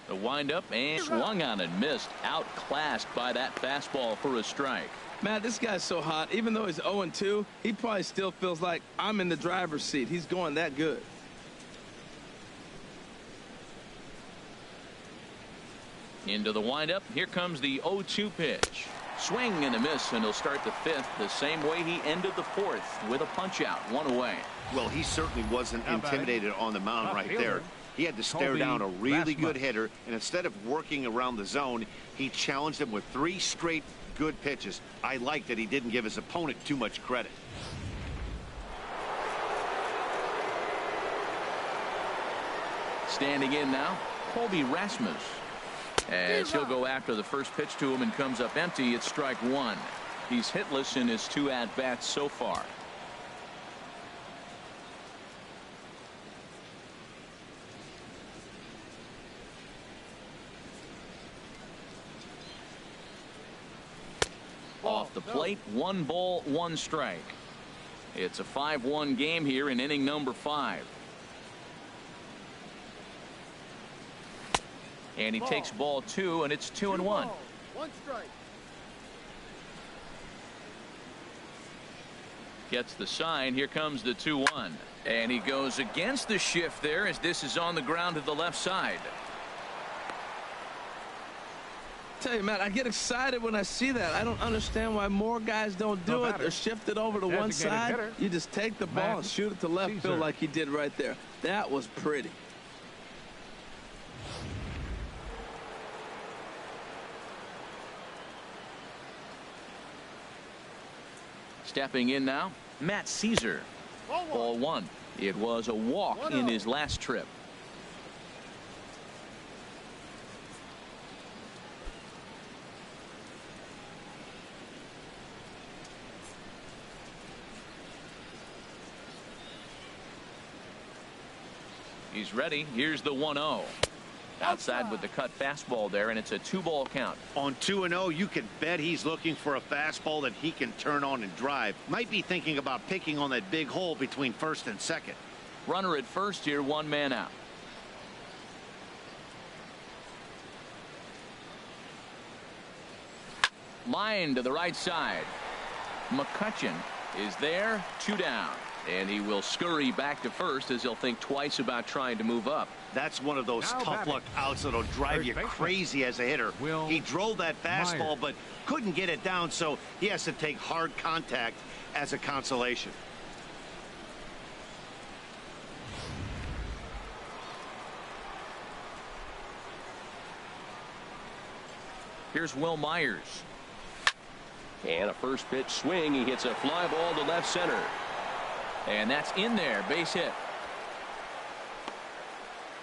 The windup and swung on and missed. Outclassed by that fastball for a strike. Matt, this guy's so hot. Even though he's 0-2, he probably still feels like I'm in the driver's seat. He's going that good. Into the windup. Here comes the 0-2 pitch. Swing and a miss, and he'll start the fifth the same way he ended the fourth, with a punch out, 1 away. Well, he certainly wasn't intimidated on the mound right there. He had to stare down a really good hitter, and instead of working around the zone, he challenged him with 3 straight good pitches. I like that he didn't give his opponent too much credit. Standing in now, Colby Rasmus. As he'll go after the first pitch to him and comes up empty, it's strike 1. He's hitless in his 2 at-bats so far. Off the plate, 1 ball, 1 strike. It's a 5-1 game here in inning number 5. And he takes ball 2, and it's 2-1. 1 strike. Gets the sign. Here comes the 2-1. And he goes against the shift there as this is on the ground to the left side. Tell you, Matt, I get excited when I see that. I don't understand why more guys don't do it. They're shifted over to one side. You just take the ball and shoot it to left field like he did right there. That was pretty. Stepping in now, Matt Caesar. Ball 1. It was a walk in his last trip. He's ready. Here's the 1-0. Outside with the cut fastball there, and it's a 2-ball count. On 2-0, you can bet he's looking for a fastball that he can turn on and drive. Might be thinking about picking on that big hole between first and second. Runner at first here, 1 man out. Line to the right side. McCutcheon is there, 2 down. And he will scurry back to first as he'll think twice about trying to move up. That's one of those tough luck outs that'll drive you crazy as a hitter. He drove that fastball but couldn't get it down, so he has to take hard contact as a consolation. Here's Will Myers. And a first pitch swing. He hits a fly ball to left center. And that's in there. Base hit.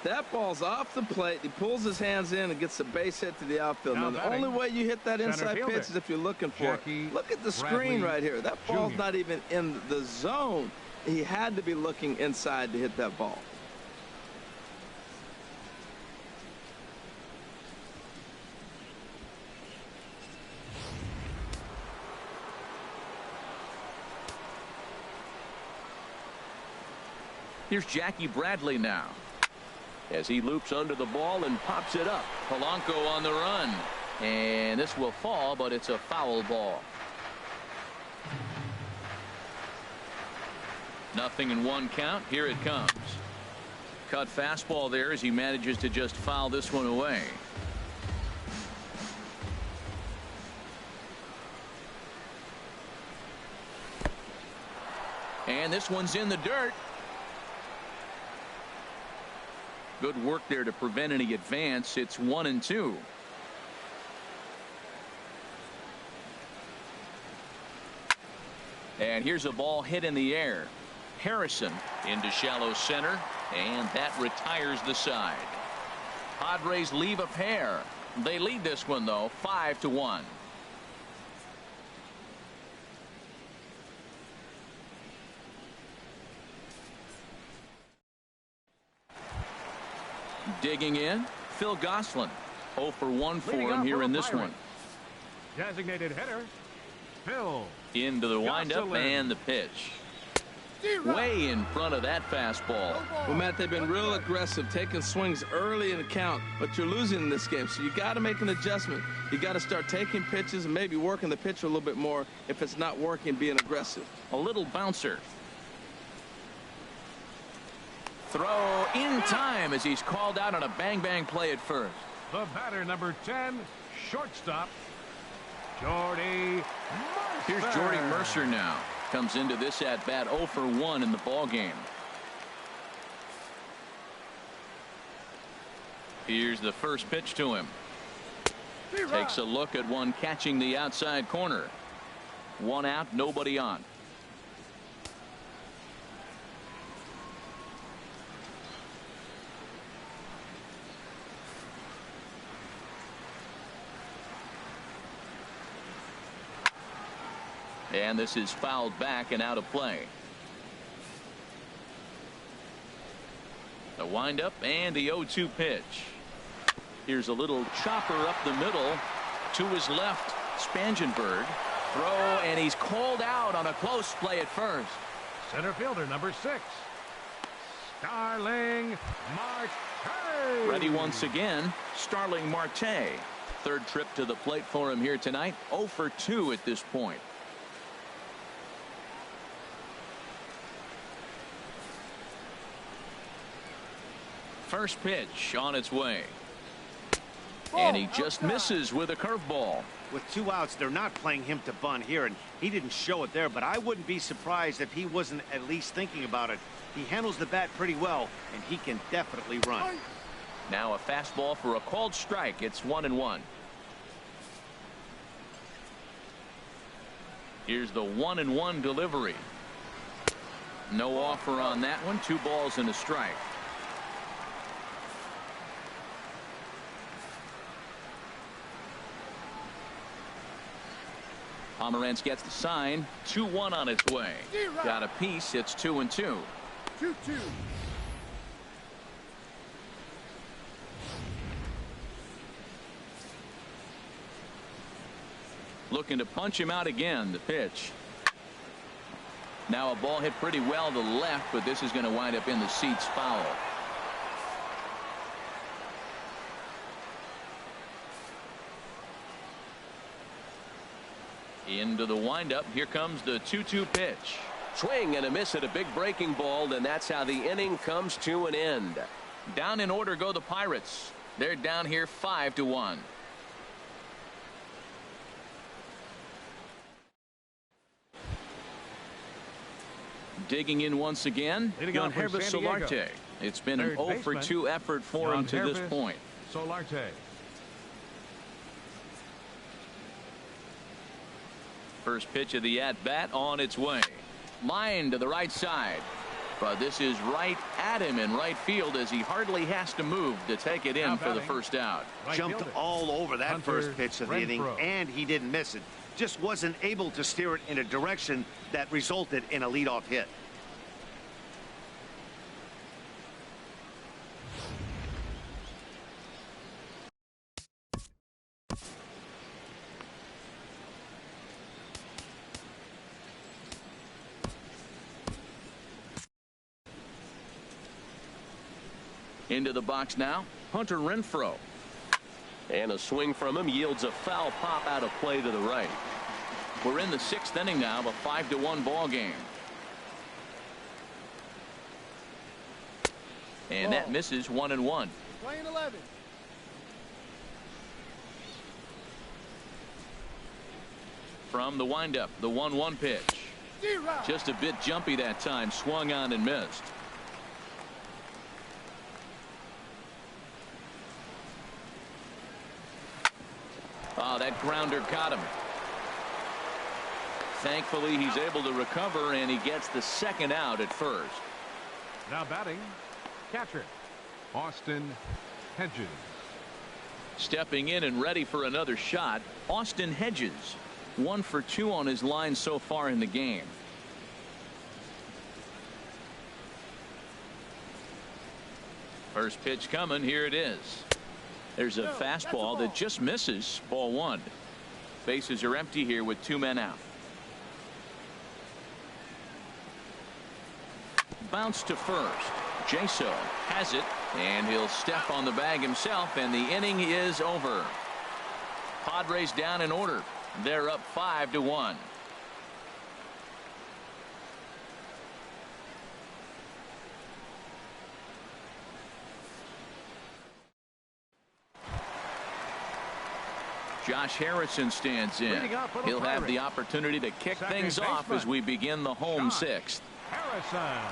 That ball's off the plate. He pulls his hands in and gets the base hit to the outfield. Now, the only way you hit that inside pitch is if you're looking for it. Look at the screen right here. That ball's not even in the zone. He had to be looking inside to hit that ball. Here's Jackie Bradley now. As he loops under the ball and pops it up. Polanco on the run. And this will fall, but it's a foul ball. 0-1 count. Here it comes. Cut fastball there as he manages to just foul this one away. And this one's in the dirt. Good work there to prevent any advance. It's 1-2. And here's a ball hit in the air. Harrison into shallow center, and that retires the side. Padres leave a pair. They lead this one, though, 5-1. Digging in, Phil Gosselin. 0 for 1 for him here in this one. Designated hitter, Phil. Into the windup and the pitch. Way in front of that fastball. Well, Matt, they've been real aggressive, taking swings early in the count, but you're losing in this game, so you got to make an adjustment. You got to start taking pitches and maybe working the pitcher a little bit more if it's not working, being aggressive. A little bouncer. Throw in time as he's called out on a bang-bang play at first. The batter, number 10, shortstop, Jordy Here's Mercer. Jordy Mercer now. Comes into this at bat 0 for 1 in the ball game. Here's the first pitch to him. Takes a look at one catching the outside corner. 1 out, nobody on. And this is fouled back and out of play. The windup and the 0-2 pitch. Here's a little chopper up the middle to his left. Spangenberg throw, and he's called out on a close play at first. Center fielder number 6. Starling Marte. Ready once again, Starling Marte. Third trip to the plate for him here tonight. 0 for 2 at this point. First pitch on its way. And he just misses with a curveball. With 2 outs, they're not playing him to bunt here, and he didn't show it there, but I wouldn't be surprised if he wasn't at least thinking about it. He handles the bat pretty well, and he can definitely run. Now a fastball for a called strike. It's 1-1. Here's the 1-1 delivery. No offer on that one. 2 balls and a strike. Pomerantz gets the sign. 2-1 on its way. Got a piece. It's 2-2. 2-2. Looking to punch him out again. The pitch. Now a ball hit pretty well to the left, but this is going to wind up in the seats foul. Into the windup. Here comes the 2-2 pitch. Swing and a miss at a big breaking ball, and that's how the inning comes to an end. Down in order go the Pirates. They're down here 5-1. Digging in once again, Leading off for Yangervis San Diego. Solarte. It's been an Third 0 for baseman, 2 effort for him to this Yangervis point. Solarte. First pitch of the at-bat on its way. Line to the right side. But this is right at him in right field as he hardly has to move to take it in for the first out. Right Jumped fielder, all over that Hunter first pitch of the inning, Renfroe. and he didn't miss it. Just wasn't able to steer it in a direction that resulted in a leadoff hit. Into the box now, Hunter Renfroe. And a swing from him yields a foul pop out of play to the right. We're in the 6th inning now of a 5-1 ball game. And that misses 1-1. Playing 11. From the windup, the 1-1 pitch. Just a bit jumpy that time, swung on and missed. Oh, that grounder caught him. Thankfully, he's able to recover, and he gets the second out at first. Now batting, catcher Austin Hedges. Stepping in and ready for another shot, Austin Hedges. 1 for 2 on his line so far in the game. First pitch coming. Here it is. There's a fastball that just misses. Ball 1. Bases are empty here with 2 men out. Bounce to first. Jaso has it, and he'll step on the bag himself, and the inning is over. Padres down in order. They're up 5-1. Josh Harrison stands in. He'll have the opportunity to kick things off as we begin the home sixth. Harrison.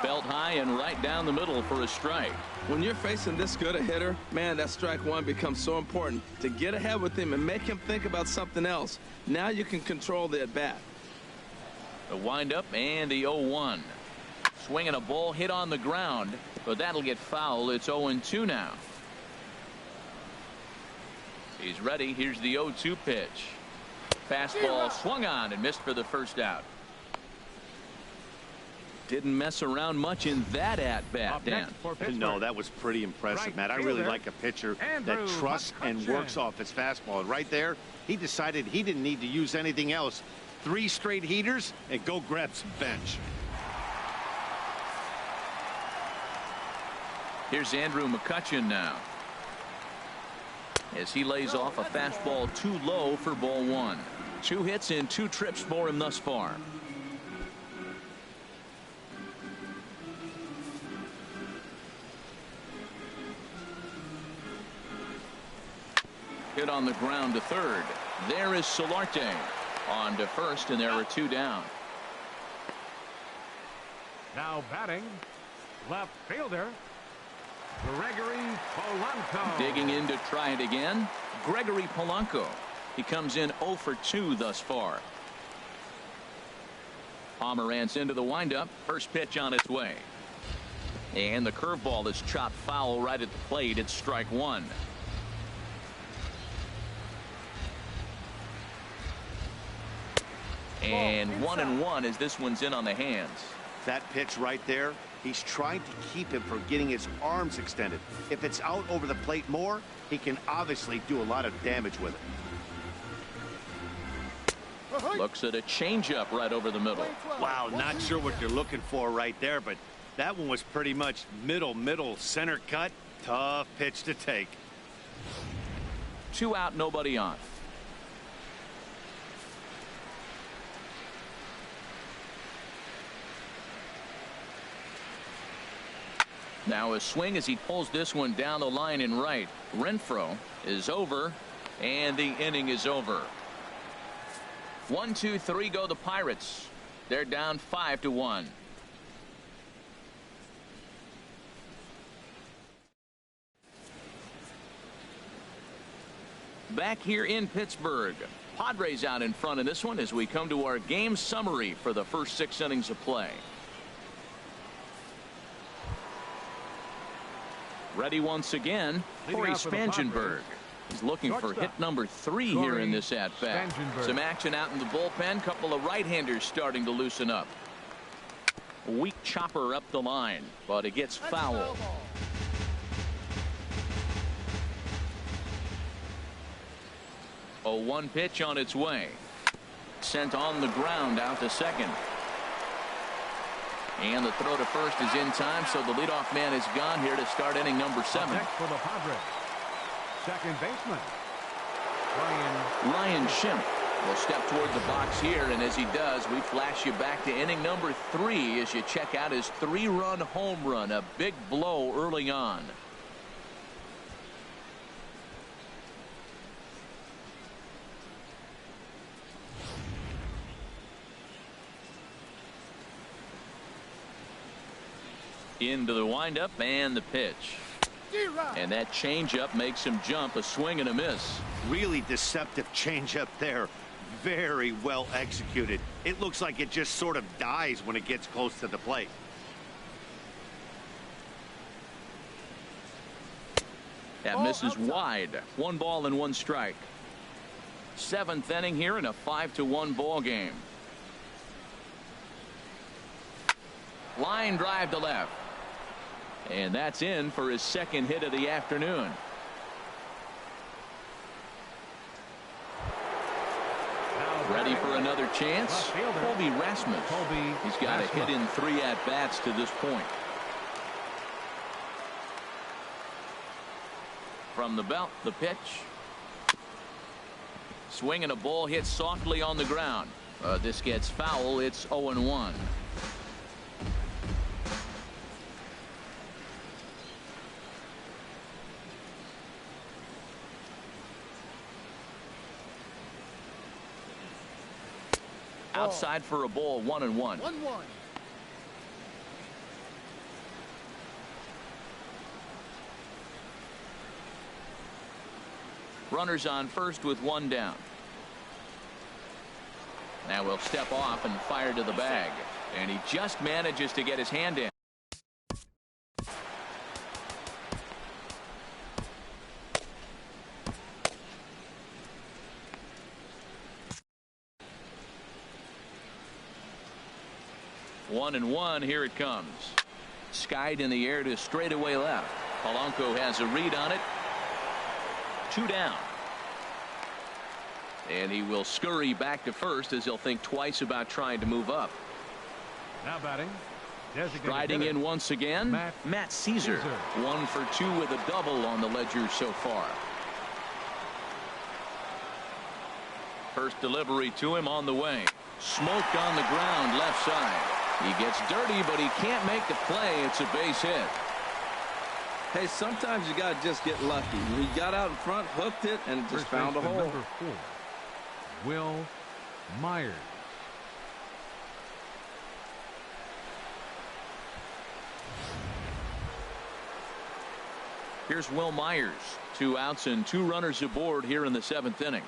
Belt high and right down the middle for a strike. When you're facing this good a hitter, man, that strike one becomes so important to get ahead with him and make him think about something else. Now you can control the at bat. The windup and the 0-1. Swinging a ball hit on the ground, but that'll get foul. It's 0-2 now. He's ready. Here's the 0-2 pitch. Fastball swung on and missed for the first out. Didn't mess around much in that at-bat, Dan. No, that was pretty impressive, Matt. I really like a pitcher that trusts and works off his fastball. And right there, he decided he didn't need to use anything else. 3 straight heaters and go grab some bench. Here's Andrew McCutchen now, as he lays off a fastball too low for ball 1. 2 hits and 2 trips for him thus far. Hit on the ground to third. There is Solarte on to first, and there are 2 down. Now batting, left fielder, Gregory Polanco. Digging in to try it again, Gregory Polanco. He comes in 0 for 2 thus far. Pomeranz into the windup. First pitch on its way. And the curveball is chopped foul right at the plate. It's strike 1. And 1-1 as this one's in on the hands. That pitch right there, he's trying to keep him from getting his arms extended. If it's out over the plate more, he can obviously do a lot of damage with it. Looks at a changeup right over the middle. Wow, not sure what you're looking for right there, but that one was pretty much middle center cut. Tough pitch to take. 2 out, nobody on. Now a swing as he pulls this one down the line in right. Renfroe is over, and the inning is over. 1, 2, 3 go the Pirates. They're down 5-1. Back here in Pittsburgh, Padres out in front in this one as we come to our game summary for the first 6 innings of play. Ready once again, Corey Spangenberg. He's looking for hit number 3 here in this at-bat. Some action out in the bullpen. Couple of right-handers starting to loosen up. A weak chopper up the line, but it gets foul. A 1 pitch on its way. Sent on the ground out to second. And the throw to first is in time, so the leadoff man is gone here to start inning number 7. Next for the Padres, second baseman, Ryan Schimpf will step toward the box here, and as he does, we flash you back to inning number 3 as you check out his 3-run home run, a big blow early on. Into the windup and the pitch. And that changeup makes him jump. A swing and a miss. Really deceptive changeup there. Very well executed. It looks like it just sort of dies when it gets close to the plate. That misses wide. 1 ball and 1 strike. 7th inning here in a 5-1 ball game. Line drive to left. And that's in for his 2nd hit of the afternoon. Ready for another chance? Colby Rasmus. He's got a hit in 3 at-bats to this point. From the belt, the pitch. Swing and a ball hit softly on the ground. This gets foul. It's 0-1. outside for a ball, 1-1. 1-1. Runners on first with one down. Now we'll step off and fire to the bag. And he just manages to get his hand in. One and one, here it comes. Skied in the air to straightaway left. Polanco has a read on it. 2 down. And he will scurry back to first as he'll think twice about trying to move up. Now batting. Riding in once again, Matt Caesar. 1 for 2 with a double on the ledger so far. First delivery to him on the way. Smoked on the ground left side. He gets dirty, but he can't make the play. It's a base hit. Hey, sometimes you got to just get lucky. He got out in front, hooked it, and just found a hole. Number 4, Will Myers. Here's Will Myers. 2 outs and 2 runners aboard here in the 7th inning.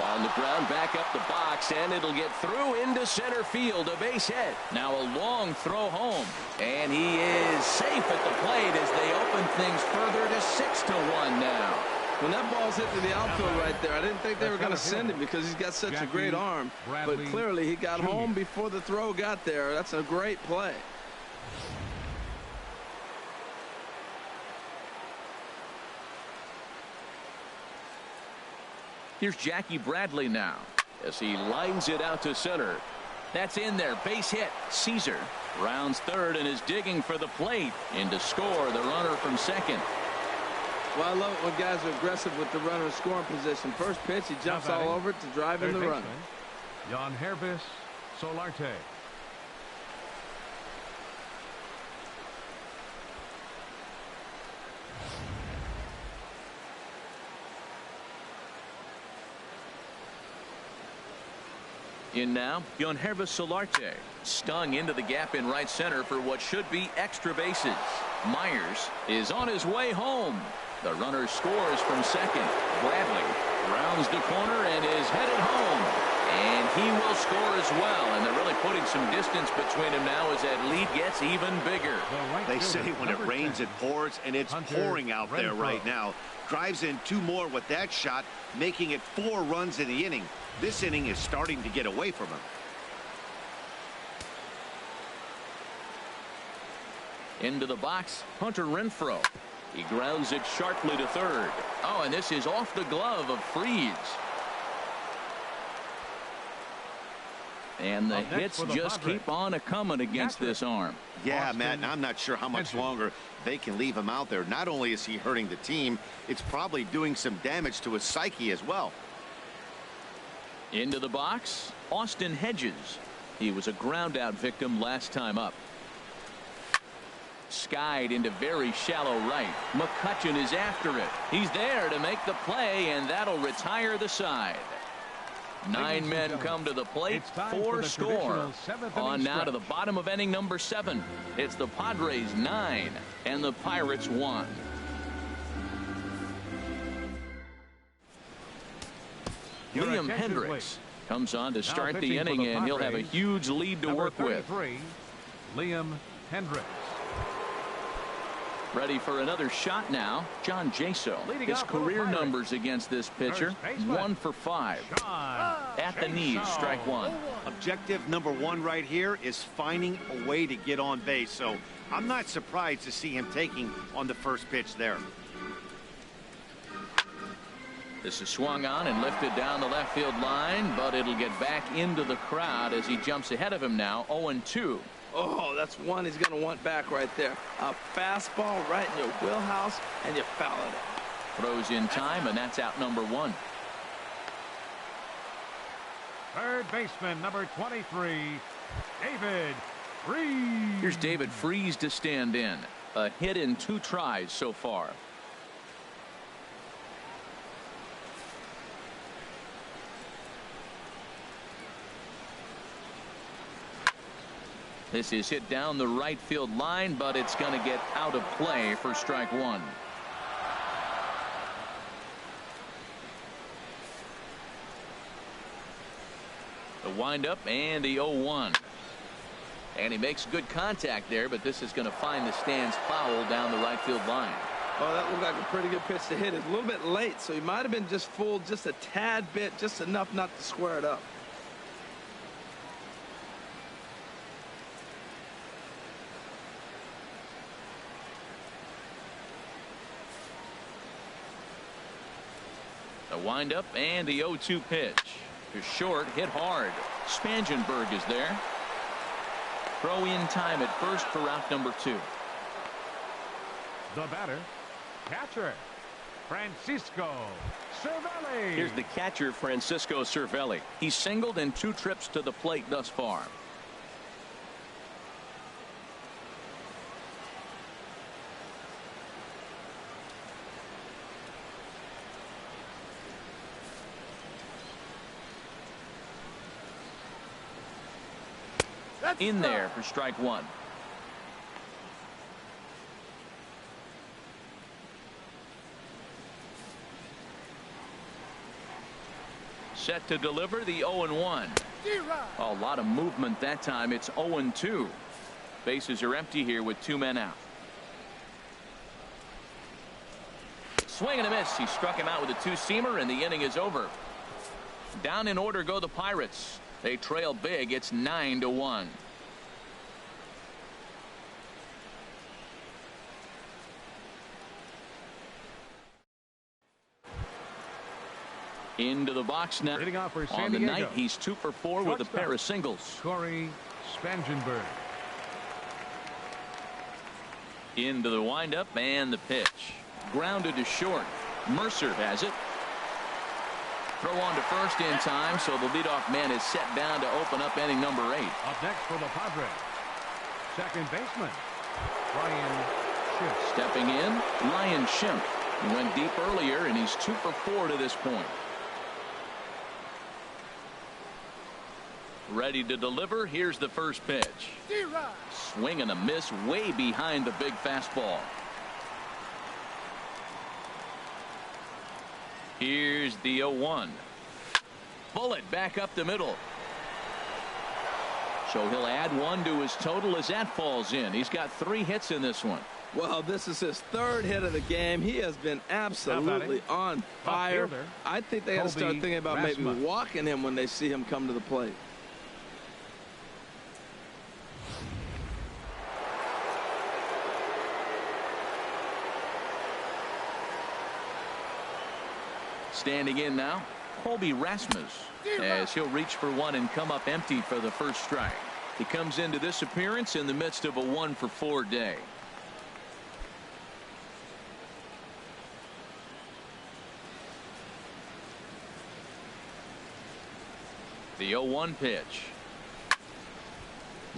On the ground, back up the box, and it'll get through into center field. A base hit. Now a long throw home. And he is safe at the plate as they open things further to 6-1 now. When that ball's hit to the outfield right there, I didn't think they were going to send him because he's got such a great arm. But clearly he got home before the throw got there. That's a great play. Here's Jackie Bradley now as he lines it out to center. That's in there. Base hit. Caesar rounds third and is digging for the plate. In to score the runner from second. Well, I love it when guys are aggressive with the runner in scoring position. First pitch, he jumps all over it to drive in the run. Yangervis Solarte. In now, Yangervis Solarte. Stung into the gap in right center for what should be extra bases. Myers is on his way home. The runner scores from second. Bradley rounds the corner and is headed home. And he will score as well. And they're really putting some distance between him now as that lead gets even bigger. They say when it rains, it pours, and it's pouring out there right now. Drives in 2 more with that shot, making it 4 runs in the inning. This inning is starting to get away from him. Into the box, Hunter Renfroe. He grounds it sharply to third. Oh, and this is off the glove of Freeze. And the hits just keep on a-coming against this arm. Yeah, Matt, and I'm not sure how much longer they can leave him out there. Not only is he hurting the team, it's probably doing some damage to his psyche as well. Into the box, Austin Hedges. He was a ground-out victim last time up. Skied into very shallow right. McCutchen is after it. He's there to make the play, and that'll retire the side. 9 men come to the plate, 4 score. On now to the bottom of inning number 7. It's the Padres 9 and the Pirates 1. Liam Hendricks comes on to start the inning, and he'll have a huge lead to work with. Liam Hendricks. Ready for another shot now. John Jaso. His career numbers against this pitcher, 1 for 5. At the knees, strike 1. Objective number 1 right here is finding a way to get on base. So I'm not surprised to see him taking on the first pitch there. This is swung on and lifted down the left field line, but it'll get back into the crowd as he jumps ahead of him now, 0-2. Oh, that's one he's going to want back right there. A fastball right in your wheelhouse, and you foul it. Throws in time, and that's out number 1. Third baseman, number 23, David Freese. Here's David Freese to stand in. A hit in 2 tries so far. This is hit down the right field line, but it's going to get out of play for strike 1. The windup and the 0-1. And he makes good contact there, but this is going to find the stands foul down the right field line. Oh, that looked like a pretty good pitch to hit. It's a little bit late, so he might have been just fooled just a tad bit, just enough not to square it up. The windup and the 0-2 pitch. To short, hit hard. Spangenberg is there. Throw in time at first for out number 2. The batter, catcher, Francisco Cervelli. Here's the catcher, Francisco Cervelli. He's singled in 2 trips to the plate thus far. In there for strike 1. Set to deliver the 0-1. A lot of movement that time. It's 0-2. Bases are empty here with 2 men out. Swing and a miss. He struck him out with a 2-seamer, and the inning is over. Down in order go the Pirates. They trail big. It's 9-1. Into the box now. On the night, he's 2 for 4 with a pair of singles. Corey Spangenberg. Into the windup and the pitch. Grounded to short. Mercer has it. Throw on to first in time, so the leadoff man is set down to open up inning number 8. Up next for the Padres, second baseman, Ryan Schimpf. Stepping in, Ryan Schimpf. He went deep earlier, and he's 2 for 4 to this point. Ready to deliver. Here's the first pitch. Swing and a miss way behind the big fastball. Here's the 0-1. Bullet back up the middle. So he'll add 1 to his total as that falls in. He's got 3 hits in this one. Well, this is his 3rd hit of the game. He has been absolutely on fire. I think they got to start thinking about maybe walking him when they see him come to the plate. Standing in now, Colby Rasmus, as he'll reach for 1 and come up empty for the first strike. He comes into this appearance in the midst of a 1 for 4 day. The 0-1 pitch.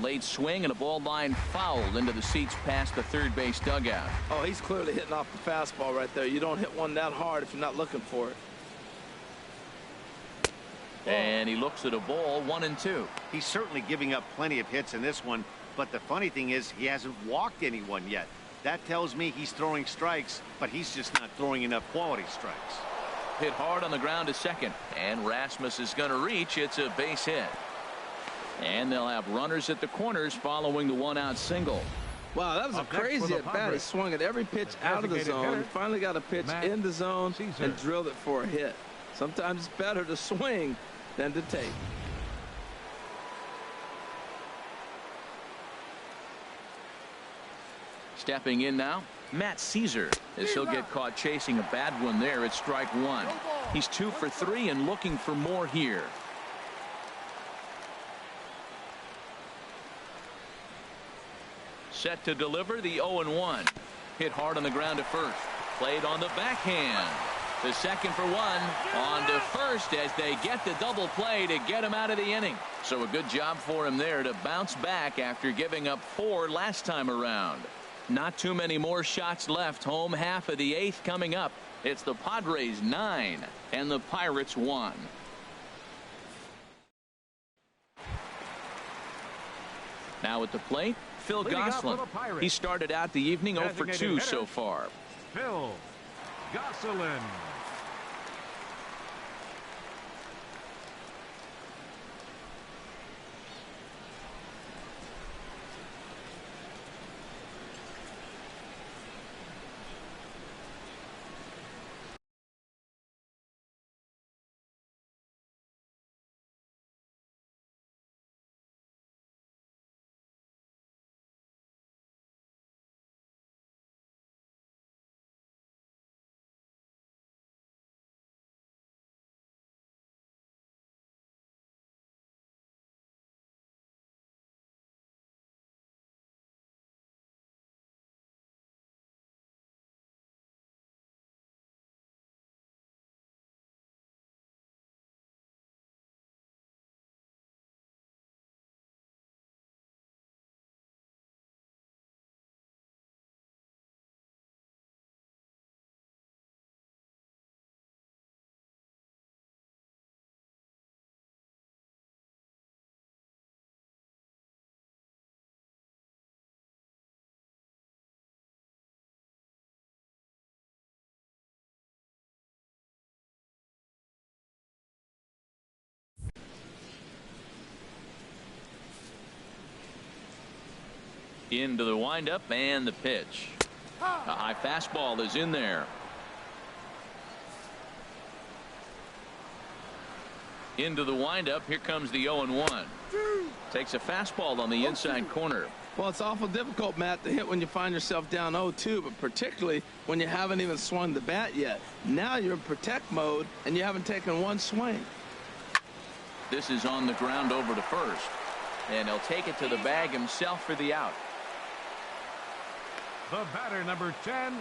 Late swing and a ball line fouled into the seats past the third base dugout. Oh, he's clearly hitting off the fastball right there. You don't hit one that hard if you're not looking for it. And he looks at a ball, 1-2. He's certainly giving up plenty of hits in this one, but the funny thing is he hasn't walked anyone yet. That tells me he's throwing strikes, but he's just not throwing enough quality strikes. Hit hard on the ground to second, and Rasmus is going to reach. It's a base hit. And they'll have runners at the corners following the 1-out single. Wow, that was a crazy at bat. He swung at every pitch out of the zone. He finally got a pitch in the zone and drilled it for a hit. Sometimes it's better to swing than to take. Stepping in now, Matt Caesar, as he'll get caught chasing a bad one there at strike 1. He's 2 for 3 and looking for more here. Set to deliver the 0-1. Hit hard on the ground at first. Played on the backhand. The second for one. On to first as they get the double play to get him out of the inning. So a good job for him there to bounce back after giving up 4 last time around. Not too many more shots left. Home half of the 8th coming up. It's the Padres 9 and the Pirates 1. Now at the plate, Phil Gosselin. He started out the evening 0 for 2 so far. Phil Gosselin. Into the windup and the pitch. A high fastball is in there. Into the windup. Here comes the 0-1. Takes a fastball on the inside corner. Well, it's awful difficult, Matt, to hit when you find yourself down 0-2, but particularly when you haven't even swung the bat yet. Now you're in protect mode and you haven't taken one swing. This is on the ground over to first, and he'll take it to the bag himself for the out. The batter, number 10,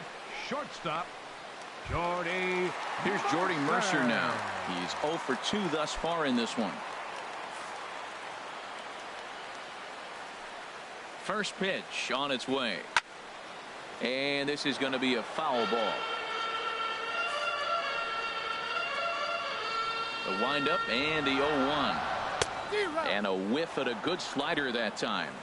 shortstop, Jordy. Here's Jordy Mercer now. He's 0 for 2 thus far in this one. First pitch on its way. And this is going to be a foul ball. The windup and the 0-1. And a whiff at a good slider that time.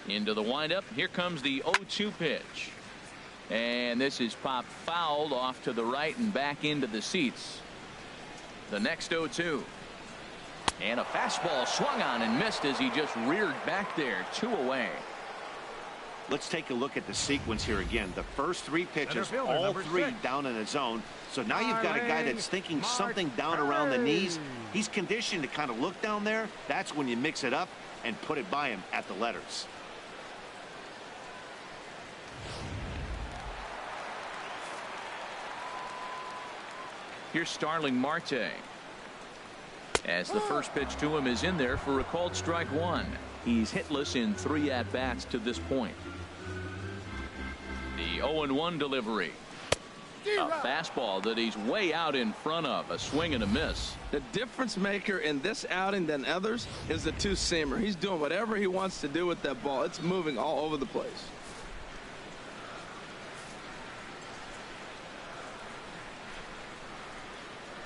Into the windup. Here comes the 0-2 pitch. And this is popped fouled off to the right and back into the seats. The next 0-2. And a fastball swung on and missed as he just reared back there. 2 away. Let's take a look at the sequence here again. The first 3 pitches, all 3 down in the zone. So now you've got a guy that's thinking something down around the knees. He's conditioned to kind of look down there. That's when you mix it up and put it by him at the letters. Here's Starling Marte. As the first pitch to him is in there for a called strike 1. He's hitless in 3 at-bats to this point. The 0-1 delivery. A fastball that he's way out in front of. A swing and a miss. The difference maker in this outing than others is the two-seamer. He's doing whatever he wants to do with that ball. It's moving all over the place.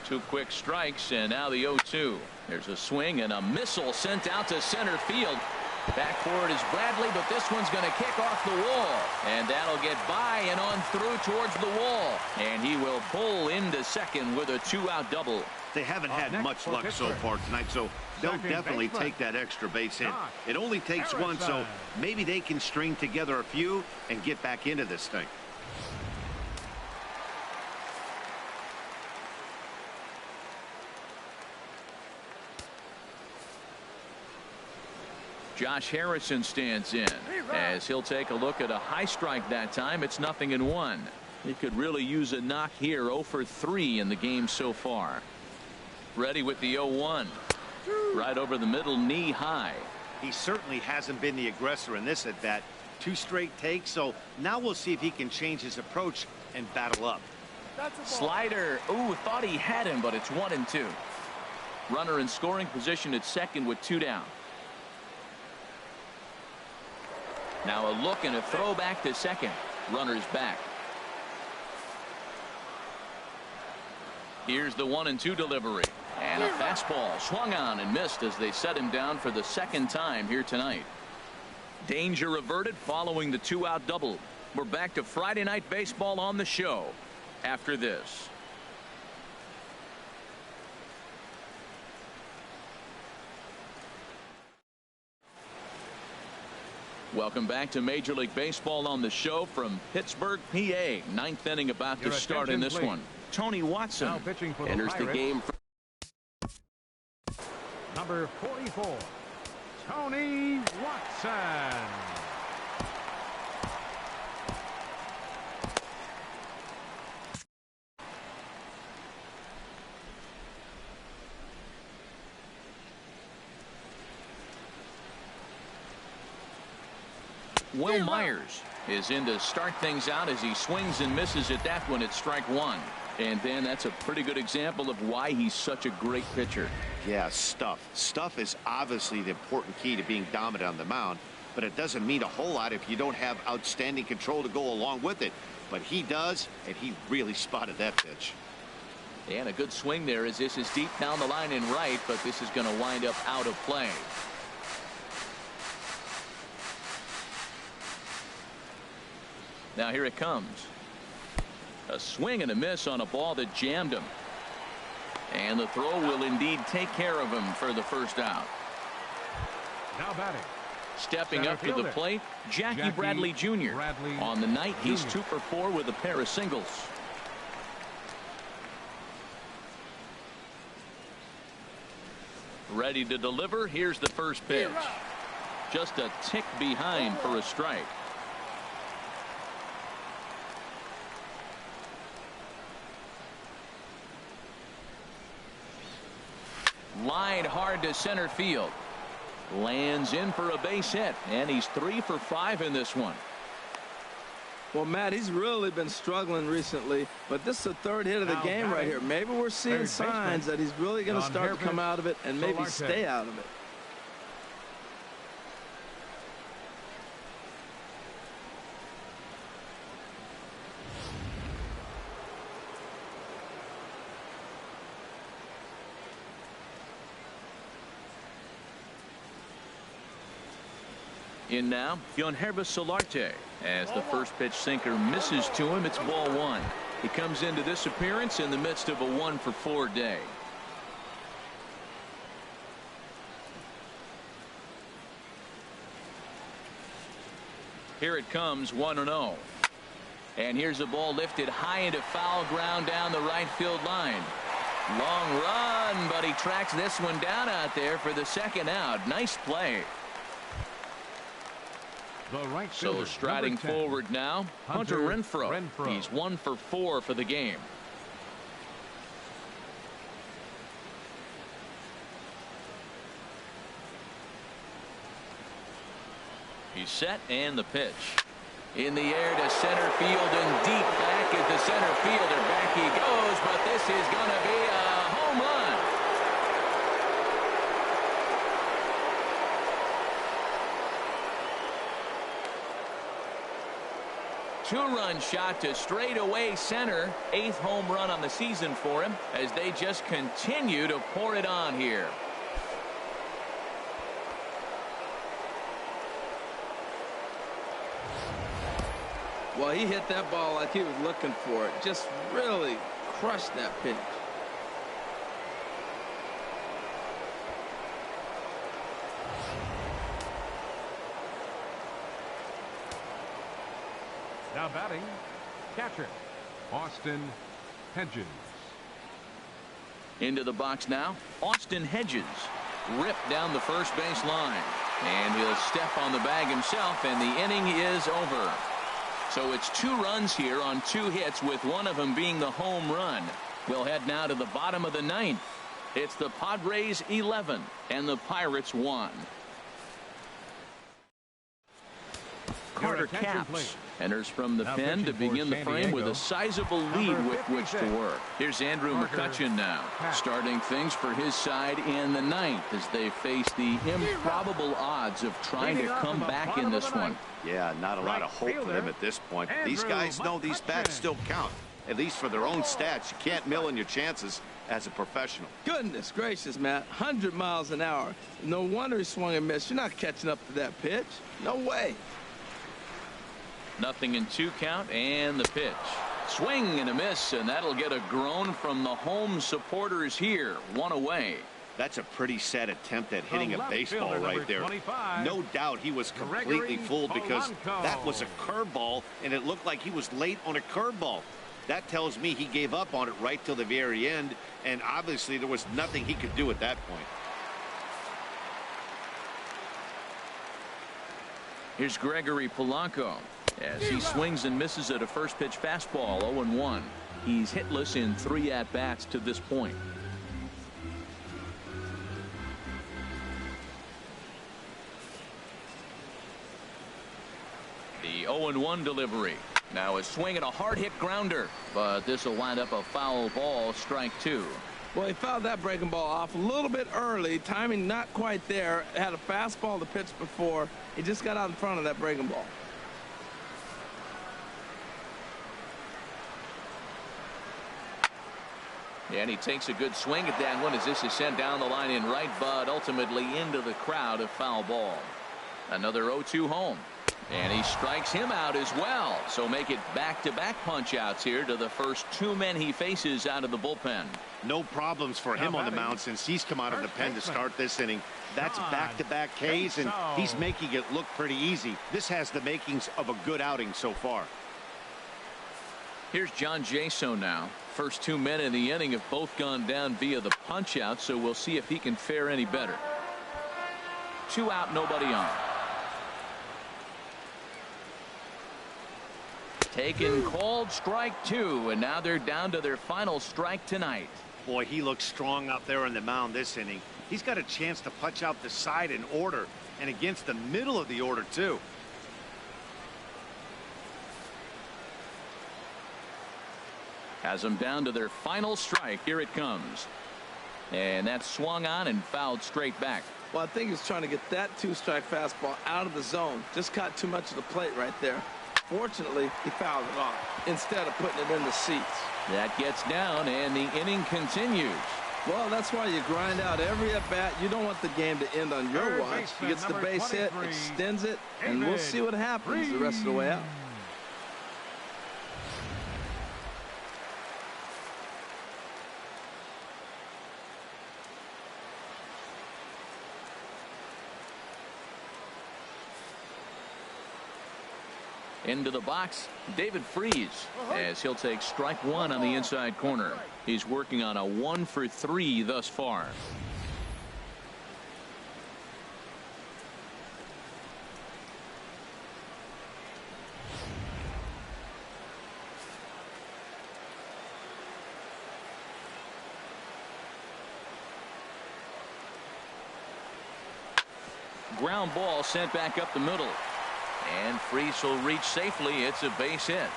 Two quick strikes, and now the 0-2. There's a swing and a missile sent out to center field. Back for it is Bradley, but this one's going to kick off the wall. And that'll get by and on through towards the wall. And he will pull into second with a 2-out double. They haven't had much luck so far tonight, so they'll definitely take that extra base hit. It only takes one, so maybe they can string together a few and get back into this thing. Josh Harrison stands in as he'll take a look at a high strike that time. It's 0-1. He could really use a knock here. 0 for 3 in the game so far. Ready with the 0-1. Right over the middle, knee high. He certainly hasn't been the aggressor in this at bat. 2 straight takes. So now we'll see if he can change his approach and battle up. Slider. Ooh, thought he had him, but it's 1-2. Runner in scoring position at second with 2 down. Now a look and a throw back to second. Runner's back. Here's the 1-2 delivery. And a fastball swung on and missed as they set him down for the second time here tonight. Danger averted following the 2-out double. We're back to Friday Night Baseball on the show after this. Welcome back to Major League Baseball on the show from Pittsburgh, PA. 9th inning about to start in this one. Tony Watson enters the game. Number 44, Tony Watson. Will Myers is in to start things out as he swings and misses at that one at strike 1. And then that's a pretty good example of why he's such a great pitcher. Yeah, stuff. Stuff is obviously the important key to being dominant on the mound, but it doesn't mean a whole lot if you don't have outstanding control to go along with it. But he does, and he really spotted that pitch. And a good swing there as this is deep down the line and right, but this is going to wind up out of play. Now here it comes. A swing and a miss on a ball that jammed him. And the throw will indeed take care of him for the first out. Now batting. Stepping up to the plate, Jackie Bradley Jr. On the night, he's 2 for 4 with a pair of singles. Ready to deliver. Here's the first pitch. Just a tick behind for a strike. Line hard to center field. Lands in for a base hit, and he's 3 for 5 in this one. Well, Matt, he's really been struggling recently, but this is the 3rd hit of the game right here. Maybe we're seeing signs that he's really going to start to come out of it and maybe stay out of it. In now, Yonhervis Solarte, as the first pitch sinker misses to him. It's ball 1. He comes into this appearance in the midst of a 1 for 4 day. Here it comes, 1-0. And here's a ball lifted high into foul ground down the right field line. Long run, but he tracks this one down out there for the second out. Nice play. So striding forward now, Hunter Renfroe. He's 1 for 4 for the game. He's set, and the pitch. In the air to center field and deep back at the center fielder. Back he goes, but this is going to be a home run. Two-run shot to straightaway center. 8th home run on the season for him as they just continue to pour it on here. Well, he hit that ball like he was looking for it. Just really crushed that pitch. Now batting, catcher, Austin Hedges. Into the box now, Austin Hedges. Ripped down the first base line. And he'll step on the bag himself, and the inning is over. So it's 2 runs here on 2 hits, with one of them being the home run. We'll head now to the bottom of the 9th. It's the Padres 11 and the Pirates 1. Carter Capps enters from the pen to begin the frame with a sizable lead with which to work. Here's Andrew McCutchen now, starting things for his side in the ninth as they face the improbable odds of trying to come back in this one. Yeah, not a lot of hope for them at this point. These guys know these bats still count, at least for their own stats. You can't mill in your chances as a professional. Goodness gracious, Matt. 100 miles an hour. No wonder he swung and missed. You're not catching up to that pitch. No way. 0-2 count, and the pitch. Swing and a miss, and that'll get a groan from the home supporters here. 1 away. That's a pretty sad attempt at hitting a baseball right there. No doubt he was completely fooled because that was a curveball, and it looked like he was late on a curveball. That tells me he gave up on it right till the very end, and obviously there was nothing he could do at that point. Here's Gregory Polanco as he swings and misses at a first pitch fastball. 0-1. He's hitless in 3 at-bats to this point. The 0-1 delivery. Now a swing and a hard hit grounder, but this will wind up a foul ball. Strike 2. Well, he fouled that breaking ball off a little bit early. Timing not quite there. Had a fastball to pitch before. He just got out in front of that breaking ball. And he takes a good swing at that one as this is sent down the line in right, but ultimately into the crowd. A foul ball. Another 0-2 home. And he strikes him out as well. So make it back-to-back punch-outs here to the first 2 men he faces out of the bullpen. No problems for him on the mound since he's come out of the pen to start this inning. That's back-to-back Ks, and he's making it look pretty easy. This has the makings of a good outing so far. Here's John Jaso now. First 2 men in the inning have both gone down via the punch-out, so we'll see if he can fare any better. 2 out, nobody on. Taken called, strike 2, and now they're down to their final strike tonight. Boy, he looks strong out there on the mound this inning. He's got a chance to punch out the side in order, and against the middle of the order too. Has them down to their final strike. Here it comes, and that's swung on and fouled straight back. Well, I think he's trying to get that 2-strike fastball out of the zone. Just caught too much of the plate right there. Fortunately, he fouled it off instead of putting it in the seats. That gets down, and the inning continues. Well, that's why you grind out every at-bat. You don't want the game to end on your watch. He gets the base hit, extends it, and we'll see what happens the rest of the way out. Into the box, David Freese, as he'll take strike 1 on the inside corner. He's working on a 1 for 3 thus far. Ground ball sent back up the middle. And Freese will reach safely. It's a base hit.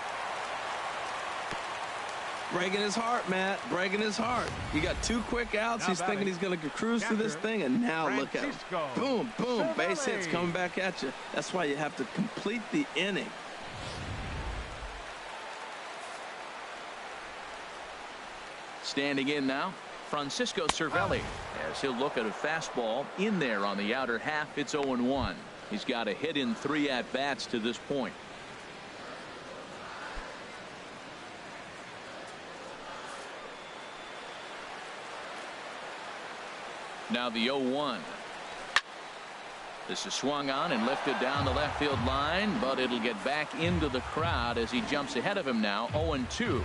Breaking his heart, Matt. Breaking his heart. He got 2 quick outs. He's thinking he's going to cruise through this thing, and now look at him. Boom, boom. Base hits coming back at you. That's why you have to complete the inning. Standing in now, Francisco Cervelli, as he'll look at a fastball in there on the outer half. It's 0-1. He's got a hit in 3 at-bats to this point. Now the 0-1. This is swung on and lifted down the left field line, but it'll get back into the crowd as he jumps ahead of him now. 0-2.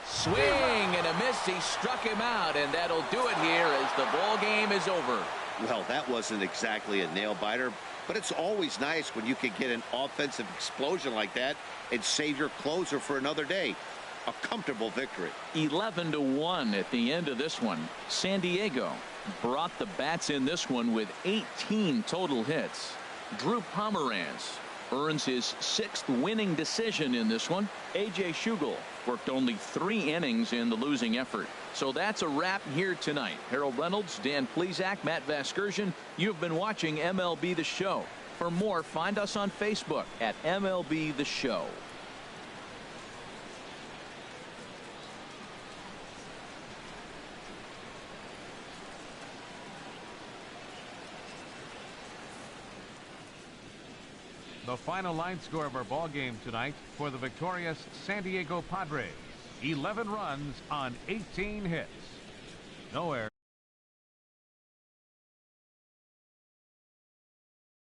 Swing and a miss. He struck him out, and that'll do it here as the ball game is over. Well, that wasn't exactly a nail-biter, but it's always nice when you can get an offensive explosion like that and save your closer for another day. A comfortable victory. 11-1 at the end of this one. San Diego brought the bats in this one with 18 total hits. Drew Pomeranz earns his 6th winning decision in this one. A.J. Schugel worked only 3 innings in the losing effort. So that's a wrap here tonight. Harold Reynolds, Dan Plesac, Matt Vasgersian. You've been watching MLB The Show. For more, find us on Facebook at MLB The Show. The final line score of our ball game tonight for the victorious San Diego Padres. 11 runs on 18 hits. No errors.